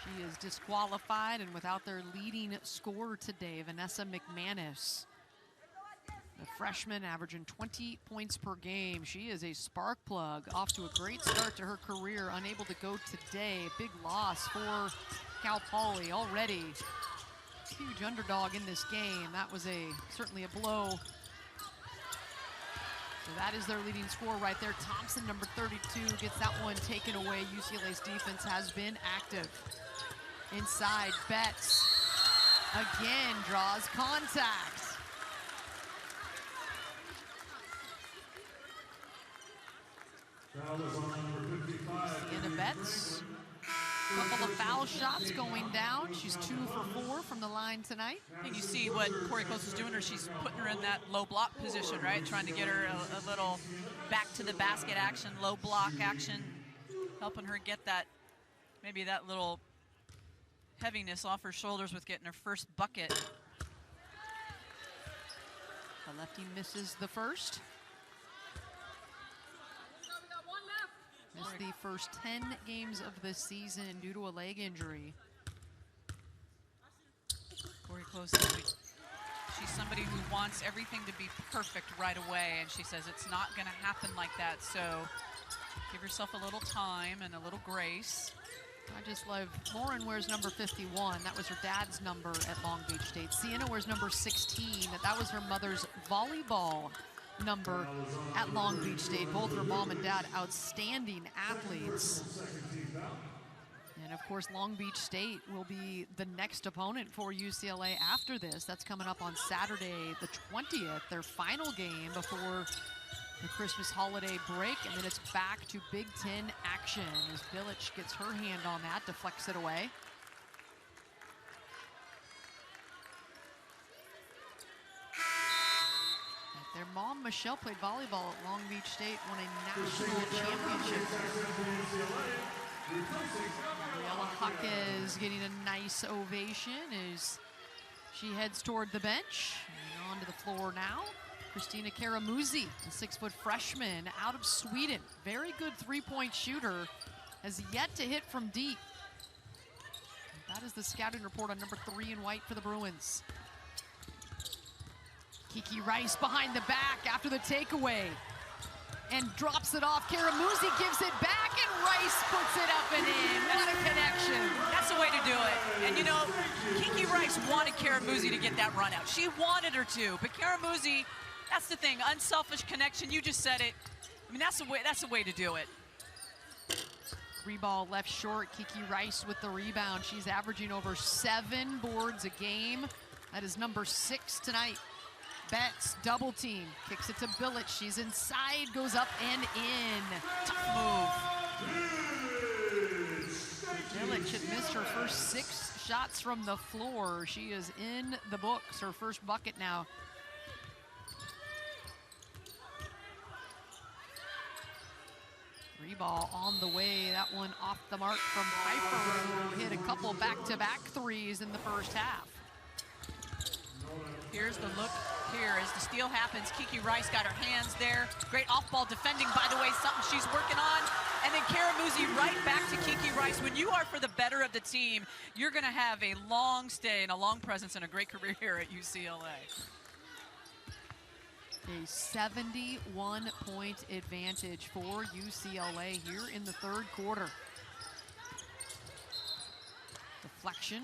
she is disqualified, and without their leading scorer today, Vanessa McManus. The freshman averaging 20 points per game. She is a spark plug, off to a great start to her career, unable to go today. Big loss for Cal Poly already. Huge underdog in this game. That was certainly a blow. So that is their leading scorer right there. Thompson, number 32, gets that one taken away. UCLA's defense has been active. Inside, Betts again draws contact. Sienna Betts, a couple of foul shots going down. She's 2 for 4 from the line tonight. And you see what Corey Close is doing, or she's putting her in that low block position, right? Trying to get her a little back to the basket action, low block action, helping her get that, maybe that little heaviness off her shoulders with getting her first bucket. The lefty misses the first. Missed the first 10 games of the season due to a leg injury. Corey Close, she's somebody who wants everything to be perfect right away, and she says it's not going to happen like that, so give yourself a little time and a little grace. I just love, Lauren wears number 51. That was her dad's number at Long Beach State. Sienna wears number 16. That was her mother's volleyball number at Long Beach State. Both her mom and dad, outstanding athletes. And of course, Long Beach State will be the next opponent for UCLA after this. That's coming up on Saturday, the 20th, their final game before the Christmas holiday break, and then it's back to Big Ten action as Bilic gets her hand on that, deflects it away. Their mom, Michelle, played volleyball at Long Beach State, won a national championship. Gabriela Jaquez getting a nice ovation as she heads toward the bench. And onto the floor now, Christina Karamuzzi, the 6-foot freshman out of Sweden. Very good three-point shooter, has yet to hit from deep. And that is the scouting report on number 3 in white for the Bruins. Kiki Rice behind the back after the takeaway and drops it off. Karamuzzi gives it back and Rice puts it up and in. What a connection. That's the way to do it. And you know, Kiki Rice wanted Karamuzzi to get that run out. She wanted her to, but Karamuzzi, that's the thing, unselfish connection, you just said it. I mean, that's the way to do it. Three ball left short, Kiki Rice with the rebound. She's averaging over 7 boards a game. That is number 6 tonight. Betts double team, kicks it to Bilic. She's inside, goes up and in. Tough move. Bilic had missed her first 6 shots from the floor. She is in the books, her first bucket now. Three ball on the way, that one off the mark from Piper, who hit a couple back-to-back threes in the first half. Here's the look here as the steal happens. Kiki Rice got her hands there. Great off-ball defending, by the way, something she's working on. And then Karamuzzi right back to Kiki Rice. When you are for the better of the team, you're going to have a long stay and a long presence and a great career here at UCLA. A 71-point advantage for UCLA here in the third quarter. Deflection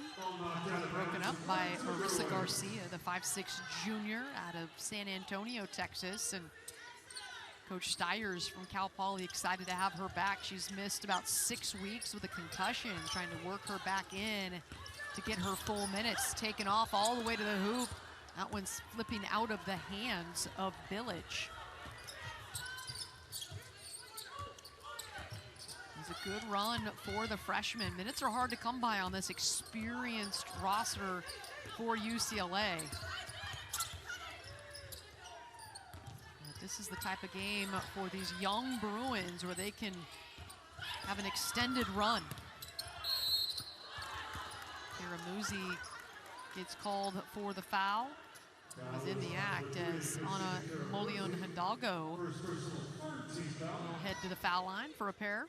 broken up by Marissa Garcia, the 5'6" junior out of San Antonio, Texas. And Coach Stiers from Cal Poly excited to have her back. She's missed about 6 weeks with a concussion, trying to work her back in to get her full minutes. Taken off all the way to the hoop. That one's flipping out of the hands of Bilic. It's a good run for the freshman. Minutes are hard to come by on this experienced roster for UCLA. But this is the type of game for these young Bruins where they can have an extended run. Karamuzzi gets called for the foul. Was in the act as Ana Molion Hidalgo will head to the foul line for a pair.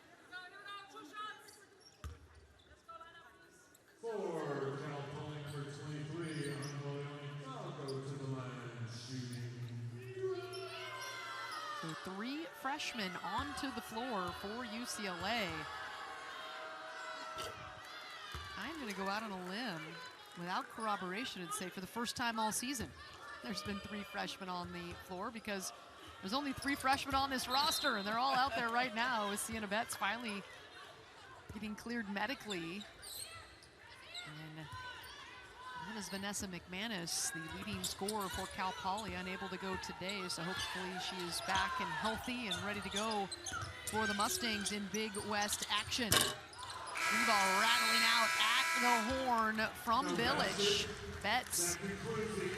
For Cal Poly number 23, Ana Molion Hidalgo to the line shooting. So 3 freshmen onto the floor for UCLA. I'm going to go out on a limb without corroboration and say for the first time all season, there's been 3 freshmen on the floor, because there's only 3 freshmen on this roster and they're all out there right now, with Sienna Betts finally getting cleared medically. And that is Vanessa McManus, the leading scorer for Cal Poly, unable to go today, so hopefully she is back and healthy and ready to go for the Mustangs in Big West action. Three ball rattling out at the horn from Bilic. Betts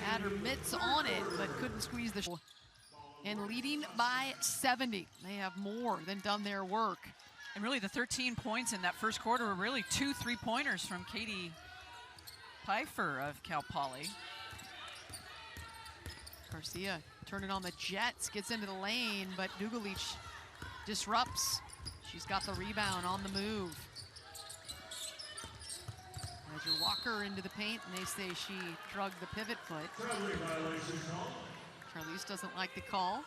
had her mitts on it, but couldn't squeeze the shot. And leading by 70. They have more than done their work. And really the 13 points in that first quarter were really 2 3-pointers from Katie Pfeiffer of Cal Poly. Garcia turning on the Jets, gets into the lane, but Dugulich disrupts. She's got the rebound on the move. Ledger Walker into the paint, and they say she drugged the pivot foot. Charlize doesn't like the call.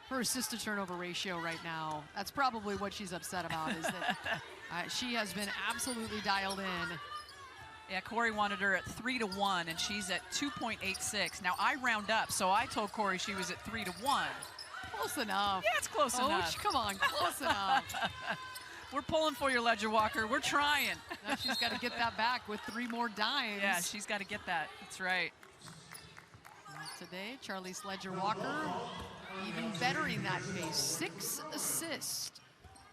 Her assist to turnover ratio right now, that's probably what she's upset about, is that she has been absolutely dialed in. Yeah, Corey wanted her at 3 to 1, and she's at 2.86. Now I round up, so I told Corey she was at 3 to 1. Close enough. Yeah, it's close enough. Coach, come on, close enough. We're pulling for you, Ledger Walker. We're trying. Now she's got to get that back with 3 more dimes. Yeah, she's got to get that. That's right. Today, Charlize Ledger Walker even bettering that pace. 6 assists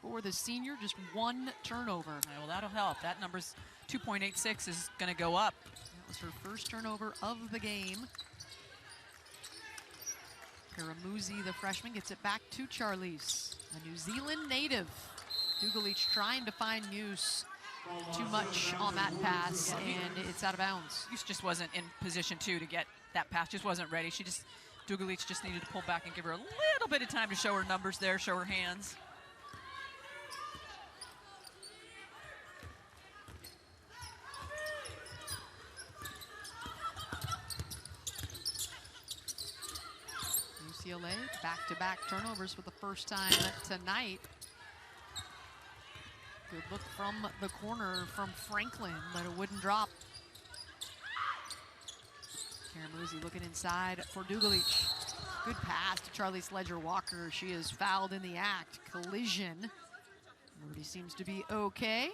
for the senior, just 1 turnover. Yeah, well, that'll help. That number's 2.86 is going to go up. That was her first turnover of the game. Karamuzzi, the freshman, gets it back to Charlize, a New Zealand native. Dugalich trying to find Muse too much on that pass, and it's out of bounds. Hughes just wasn't in position to get that pass, just wasn't ready. Dugalich just needed to pull back and give her a little bit of time to show her numbers there, show her hands. UCLA back-to-back turnovers for the first time tonight. Good look from the corner from Franklin, but it wouldn't drop. Karamuzzi looking inside for Dugalich. Good pass to Charlie Sledger-Walker. She is fouled in the act. Collision. Everybody seems to be okay.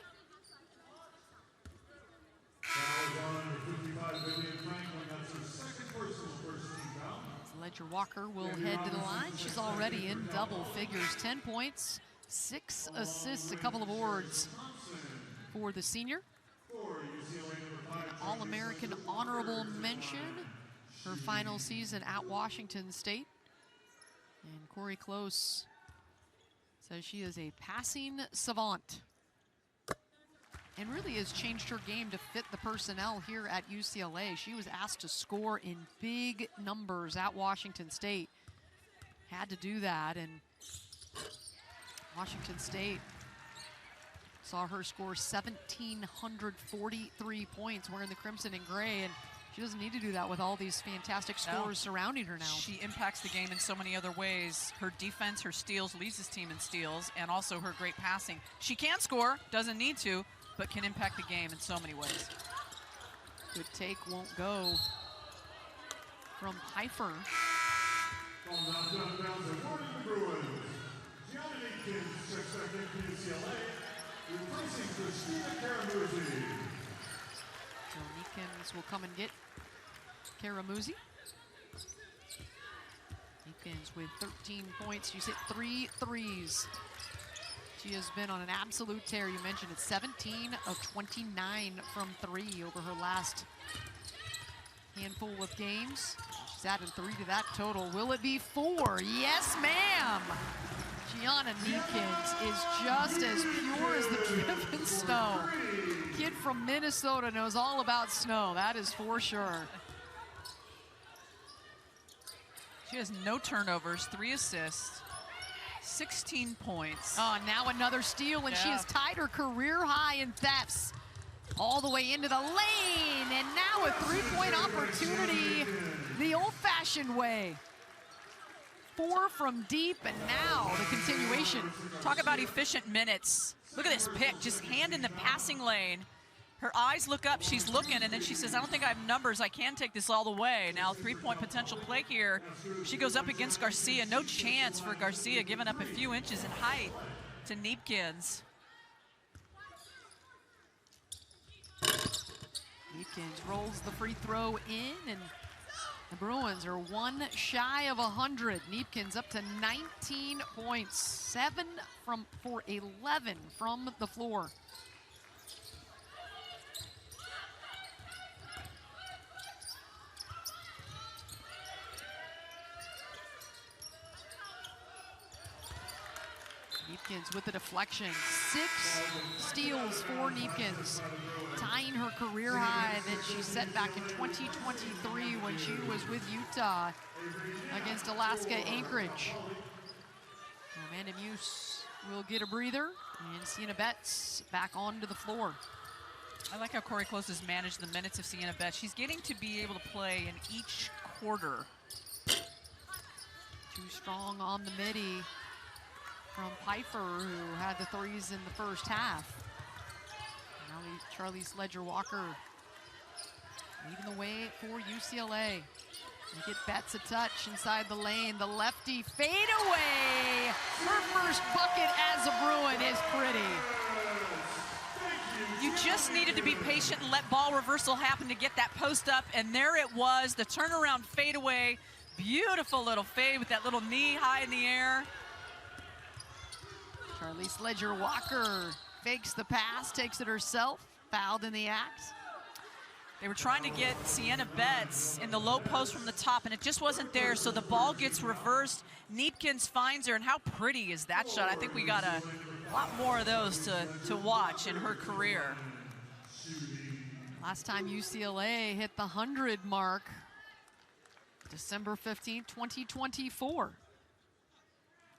Sledger-Walker will head to the line. She's already in double figures. 10 points, 6 assists, a couple of boards for the senior. An All-American honorable mention. Her final season at Washington State. And Corey Close says she is a passing savant and really has changed her game to fit the personnel here at UCLA. She was asked to score in big numbers at Washington State. Had to do that, and Washington State saw her score 1,743 points wearing the crimson and gray, and she doesn't need to do that with all these fantastic scores surrounding her now. She impacts the game in so many other ways. Her defense, her steals, leads this team in steals, and also her great passing. She can score, doesn't need to, but can impact the game in so many ways. Good take, won't go from Pfeiffer. So Neekins will come and get Karamuzzi. Neekins with 13 points. She's hit 3 threes. She has been on an absolute tear. You mentioned it, 17 of 29 from 3 over her last handful of games. She's added 3 to that total. Will it be 4? Yes, ma'am. Gianna Neekins is just as pure as the driven snow. Kid from Minnesota knows all about snow, that is for sure. She has no turnovers, 3 assists, 16 points. Oh, now another steal, and she has tied her career high in thefts. All the way into the lane, and now a three-point opportunity the old-fashioned way. 4 from deep, and now the continuation. Talk about efficient minutes. Look at this pick, just hand in the passing lane. Her eyes look up, she's looking, and then she says, I don't think I have numbers, I can take this all the way. Now, 3-point potential play here. She goes up against Garcia. No chance for Garcia, giving up a few inches in height to Neepkins. Neepkins rolls the free throw in, and the Bruins are 1 shy of 100. Neepkins up to 19 points, 7 for 11 from the floor. Neepkins with the deflection. 6 steals for Neepkins, tying her career high that she set back in 2023 when she was with Utah against Alaska Anchorage. Amanda Muse will get a breather, and Sienna Betts back onto the floor. I like how Corey Close has managed the minutes of Sienna Betts. She's getting to be able to play in each quarter. Too strong on the midi from Pfeiffer, who had the threes in the first half. Now Charlie Sledger-Walker leading the way for UCLA. They get Betts a touch inside the lane. The lefty fade away. Her first bucket as a Bruin is pretty. You just needed to be patient and let ball reversal happen to get that post up, and there it was, the turnaround fadeaway. Beautiful little fade with that little knee high in the air. Charlie Sledger-Walker fakes the pass, takes it herself, fouled in the act. They were trying to get Sienna Betts in the low post from the top, and it just wasn't there, so the ball gets reversed. Neepkins finds her, and how pretty is that shot? I think we got a lot more of those to watch in her career. Last time UCLA hit the 100 mark, December 15th, 2024.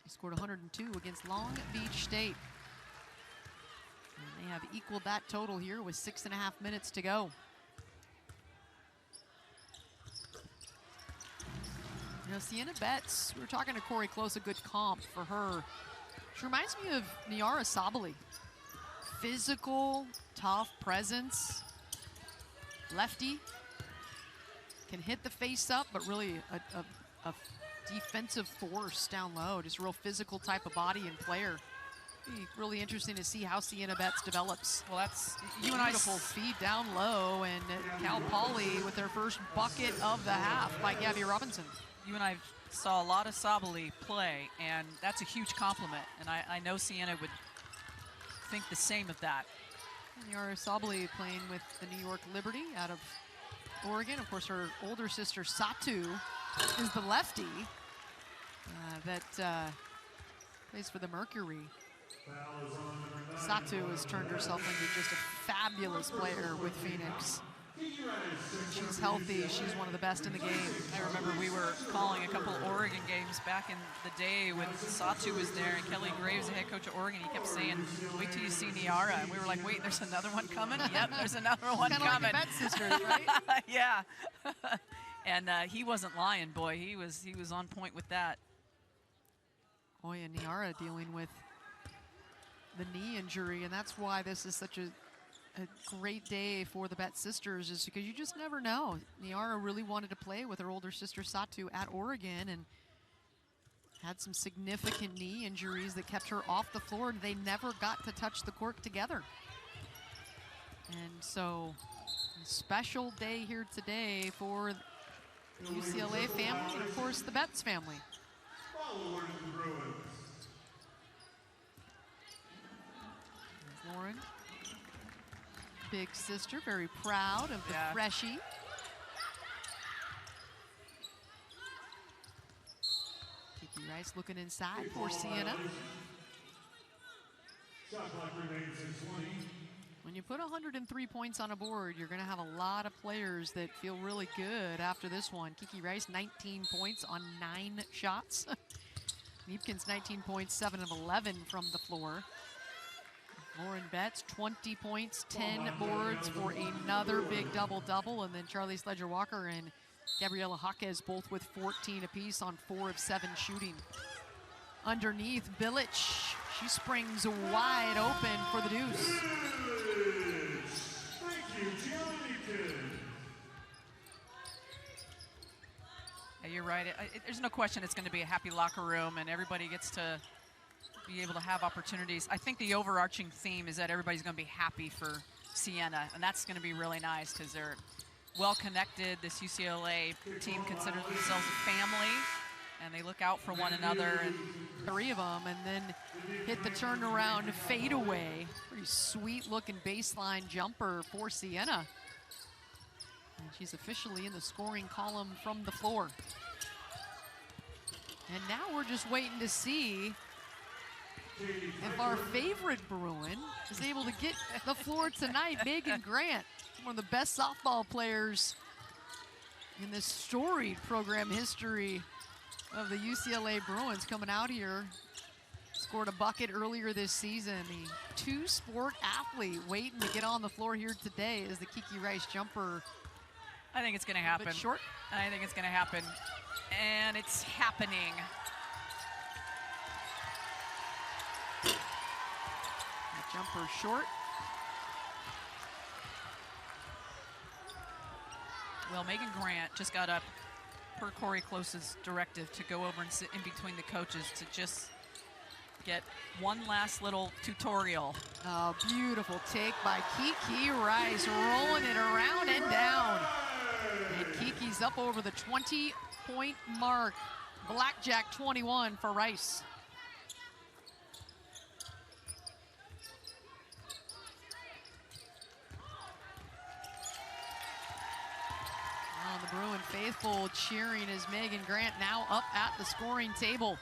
They scored 102 against Long Beach State. And they have equaled that total here with 6.5 minutes to go. You know, Sienna Betts, we were talking to Corey Close, a good comp for her. She reminds me of Niara Sabali. Physical, tough presence. Lefty. Can hit the face up, but really a defensive force down low. Just a real physical type of body and player. Be really interesting to see how Sienna Betts develops. Well, that's you and I. Beautiful feed down low, and Cal Poly with their first bucket of the half by Gabby Robinson. You and I saw a lot of Sabali play, and that's a huge compliment. And I know Sienna would think the same of that. Niara Sabali playing with the New York Liberty out of Oregon. Of course, her older sister Satu is the lefty that plays for the Mercury. Satu has turned herself into just a fabulous player with Phoenix. She's healthy. She's one of the best in the game. I remember we were calling a couple Oregon games back in the day when Satu was there, and Kelly Graves, the head coach of Oregon, he kept saying, "Wait till you see Niara." And we were like, "Wait, there's another one coming?" Yep, there's another one coming. Kind of like the Betts sisters, right? Yeah. And he wasn't lying, boy. He was on point with that. Boy, and Niara dealing with the knee injury, and that's why this is such a great day for the Betts sisters, is because you just never know. Niara really wanted to play with her older sister Satu at Oregon and had some significant knee injuries that kept her off the floor, and they never got to touch the court together. And so, a special day here today for the UCLA family and, of course, the Betts family. Lauren, big sister, very proud of the freshie. Kiki Rice looking inside for Sienna. When you put 103 points on a board, you're going to have a lot of players that feel really good after this one. Kiki Rice, 19 points on 9 shots. Neepkins, 19 points, 7 of 11 from the floor. Lauren Betts, 20 points, 10 boards for another big double-double. And then Charlie Sledger-Walker and Gabriela Jaquez both with 14 apiece on 4 of 7 shooting. Underneath, Bilic, she springs wide open for the deuce. Yeah, you're right. There's no question it's going to be a happy locker room, and everybody gets to be able to have opportunities. I think the overarching theme is that everybody's going to be happy for Sienna, and that's going to be really nice because they're well connected. This UCLA team considers themselves a family, and they look out for one another. And 3 of them, and then hit the turnaround fadeaway. Pretty sweet looking baseline jumper for Sienna. And she's officially in the scoring column from the floor. And now we're just waiting to see if our favorite Bruin is able to get the floor tonight. Megan Grant, one of the best softball players in this storied program history of the UCLA Bruins, coming out here. Scored a bucket earlier this season. The 2-sport athlete waiting to get on the floor here today is the Kiki Rice jumper. I think it's going to happen. Short. I think it's going to happen. And it's happening. Jumper short. Well, Megan Grant just got up per Corey Close's directive to go over and sit in between the coaches to just get one last little tutorial. Oh, beautiful take by Kiki Rice, rolling it around and down. And Kiki's up over the 20-point mark. Blackjack 21 for Rice. beautiful cheering as Megan Grant now up at the scoring table.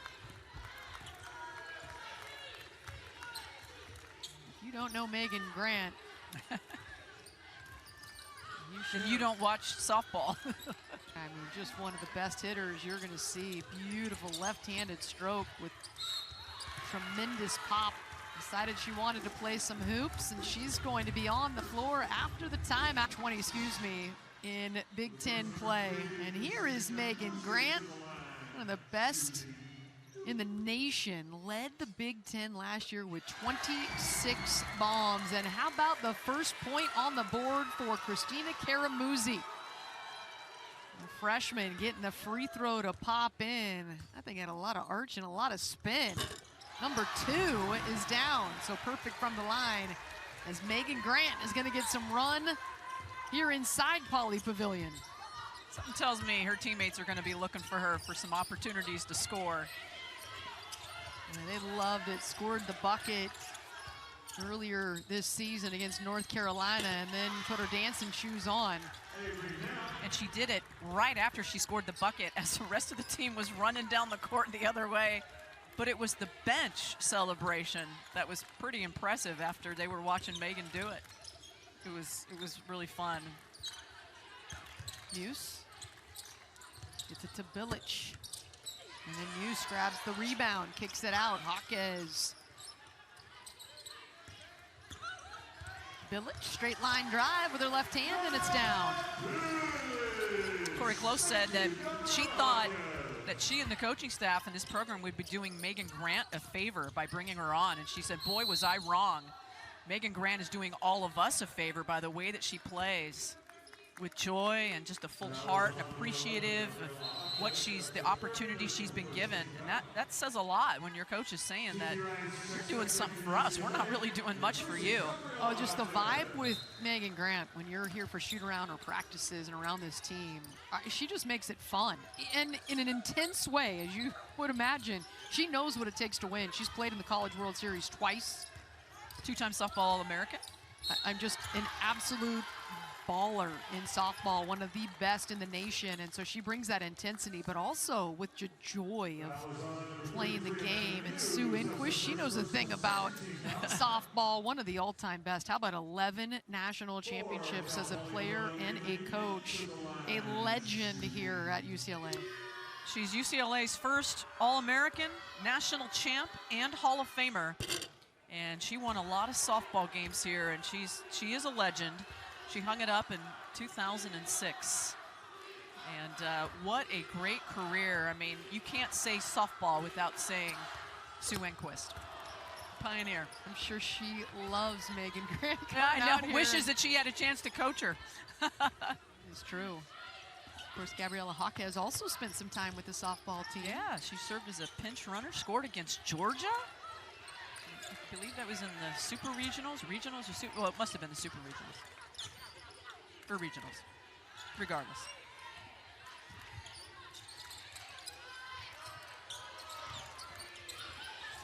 If you don't know Megan Grant, you don't watch softball. I mean, just one of the best hitters you're going to see. Beautiful left-handed stroke with tremendous pop. Decided she wanted to play some hoops, and she's going to be on the floor after the timeout. 20, excuse me, in Big Ten play. And here is Megan Grant, one of the best in the nation, led the Big Ten last year with 26 bombs. And how about the first point on the board for Christina Caramuzzi? The freshman getting the free throw to pop in. That thing had a lot of arch and a lot of spin. Number 2 is down, so perfect from the line as Megan Grant is going to get some run here inside Poly Pavilion. Something tells me her teammates are going to be looking for her for some opportunities to score. And they loved it, scored the bucket earlier this season against North Carolina and then put her dancing shoes on. And she did it right after she scored the bucket as the rest of the team was running down the court the other way. But it was the bench celebration that was pretty impressive after they were watching Megan do it. It was really fun. Muse gets it to Bilic. And then Muse grabs the rebound, kicks it out. Jaquez. Bilic, straight line drive with her left hand, and it's down. Corey Close said that she thought that she and the coaching staff in this program would be doing Megan Grant a favor by bringing her on. And she said, boy, was I wrong. Megan Grant is doing all of us a favor by the way that she plays with joy and just a full heart and appreciative of what the opportunity she's been given. And that says a lot when your coach is saying that you're doing something for us. We're not really doing much for you. Oh, just the vibe with Megan Grant when you're here for shoot around or practices and around this team. She just makes it fun and in an intense way, as you would imagine. She knows what it takes to win. She's played in the College World Series twice. 2-time softball All-American. I'm just an absolute baller in softball, one of the best in the nation, and so she brings that intensity, but also with the joy of playing the game. And Sue Inquist, she knows a thing about softball, one of the all-time best. How about 11 national championships as a player and a coach? A legend here at UCLA. She's UCLA's first All-American, national champ, and Hall of Famer. And she won a lot of softball games here, and she is a legend. She hung it up in 2006. And what a great career. I mean, you can't say softball without saying Sue Inquist. Pioneer. I'm sure she loves Megan Grant. Yeah, I know. Wishes that she had a chance to coach her. It's true. Of course, Gabriela Jaquez also spent some time with the softball team. Yeah, she served as a pinch runner, scored against Georgia. I believe that was in the Super Regionals. Regionals or Super, well, it must have been the Super Regionals. Or regionals, regardless.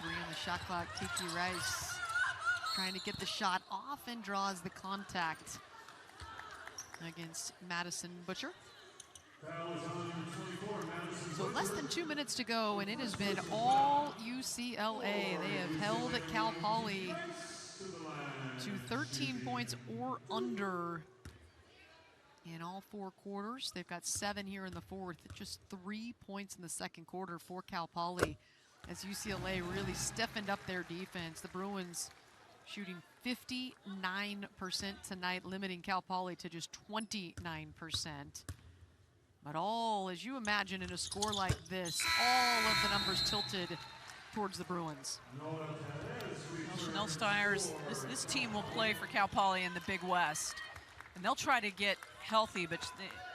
Three on the shot clock, Kiki Rice trying to get the shot off and draws the contact against Madison Butcher. So less than 2 minutes to go, and it has been all UCLA. They have held Cal Poly to 13 points or under in all 4 quarters. They've got 7 here in the fourth, just 3 points in the second quarter for Cal Poly as UCLA really stiffened up their defense. The Bruins shooting 59% tonight, limiting Cal Poly to just 29%. But all, as you imagine in a score like this, all of the numbers tilted towards the Bruins. Well, Chanel Stiers, this team will play for Cal Poly in the Big West. And they'll try to get healthy, but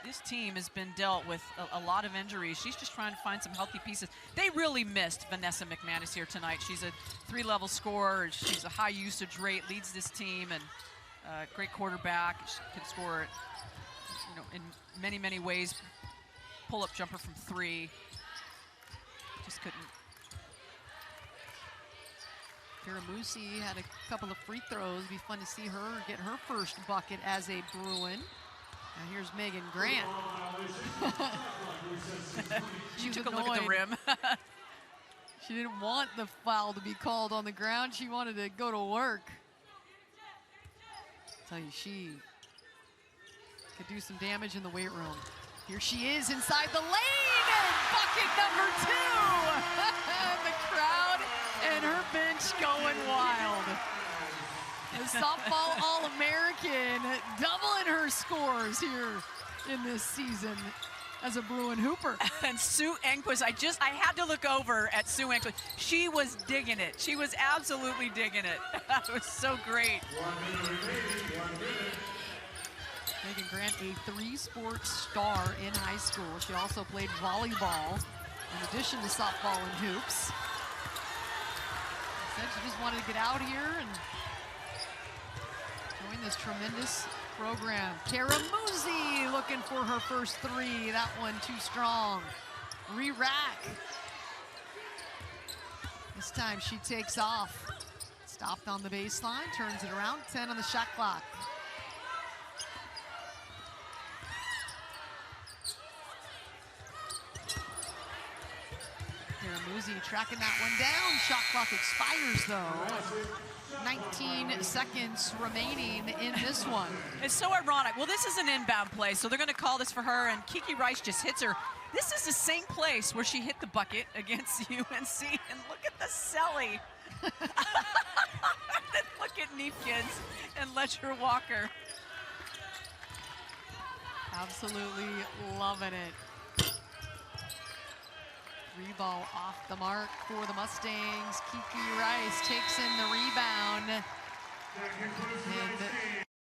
this team has been dealt with a lot of injuries. She's just trying to find some healthy pieces. They really missed Vanessa McManus here tonight. She's a 3-level scorer. She's a high usage rate, leads this team, and great quarterback. She can score it, in many, many ways. Pull-up jumper from 3. Just couldn't. Caramuzzi had a couple of free throws. It'd be fun to see her get her first bucket as a Bruin. Now here's Megan Grant. She took a look at the rim. She didn't want the foul to be called on the ground. She wanted to go to work. I'll tell you, she could do some damage in the weight room. Here she is inside the lane, and bucket number 2. The crowd and her bench going wild. The softball All-American doubling her scores here in this season as a Bruin hooper. And Sue Enquist, I had to look over at Sue Enquist. She was digging it. She was absolutely digging it. That was so great. 1 minute remaining, 1 minute. Megan Grant, a 3-sport star in high school. She also played volleyball in addition to softball and hoops. Said she just wanted to get out here and join this tremendous program. Kara Muzi looking for her first 3. That one too strong. Re-rack. This time she takes off. Stopped on the baseline, turns it around, 10 on the shot clock. Muzi tracking that one down. Shot clock expires though. 19 seconds remaining in this one. It's so ironic. Well, this is an inbound play, so they're going to call this for her, and Kiki Rice just hits her. This is the same place where she hit the bucket against UNC, and look at the celly. Look at Neefkins and Ledger Walker. Absolutely loving it. 3-ball off the mark for the Mustangs. Kiki Rice takes in the rebound. And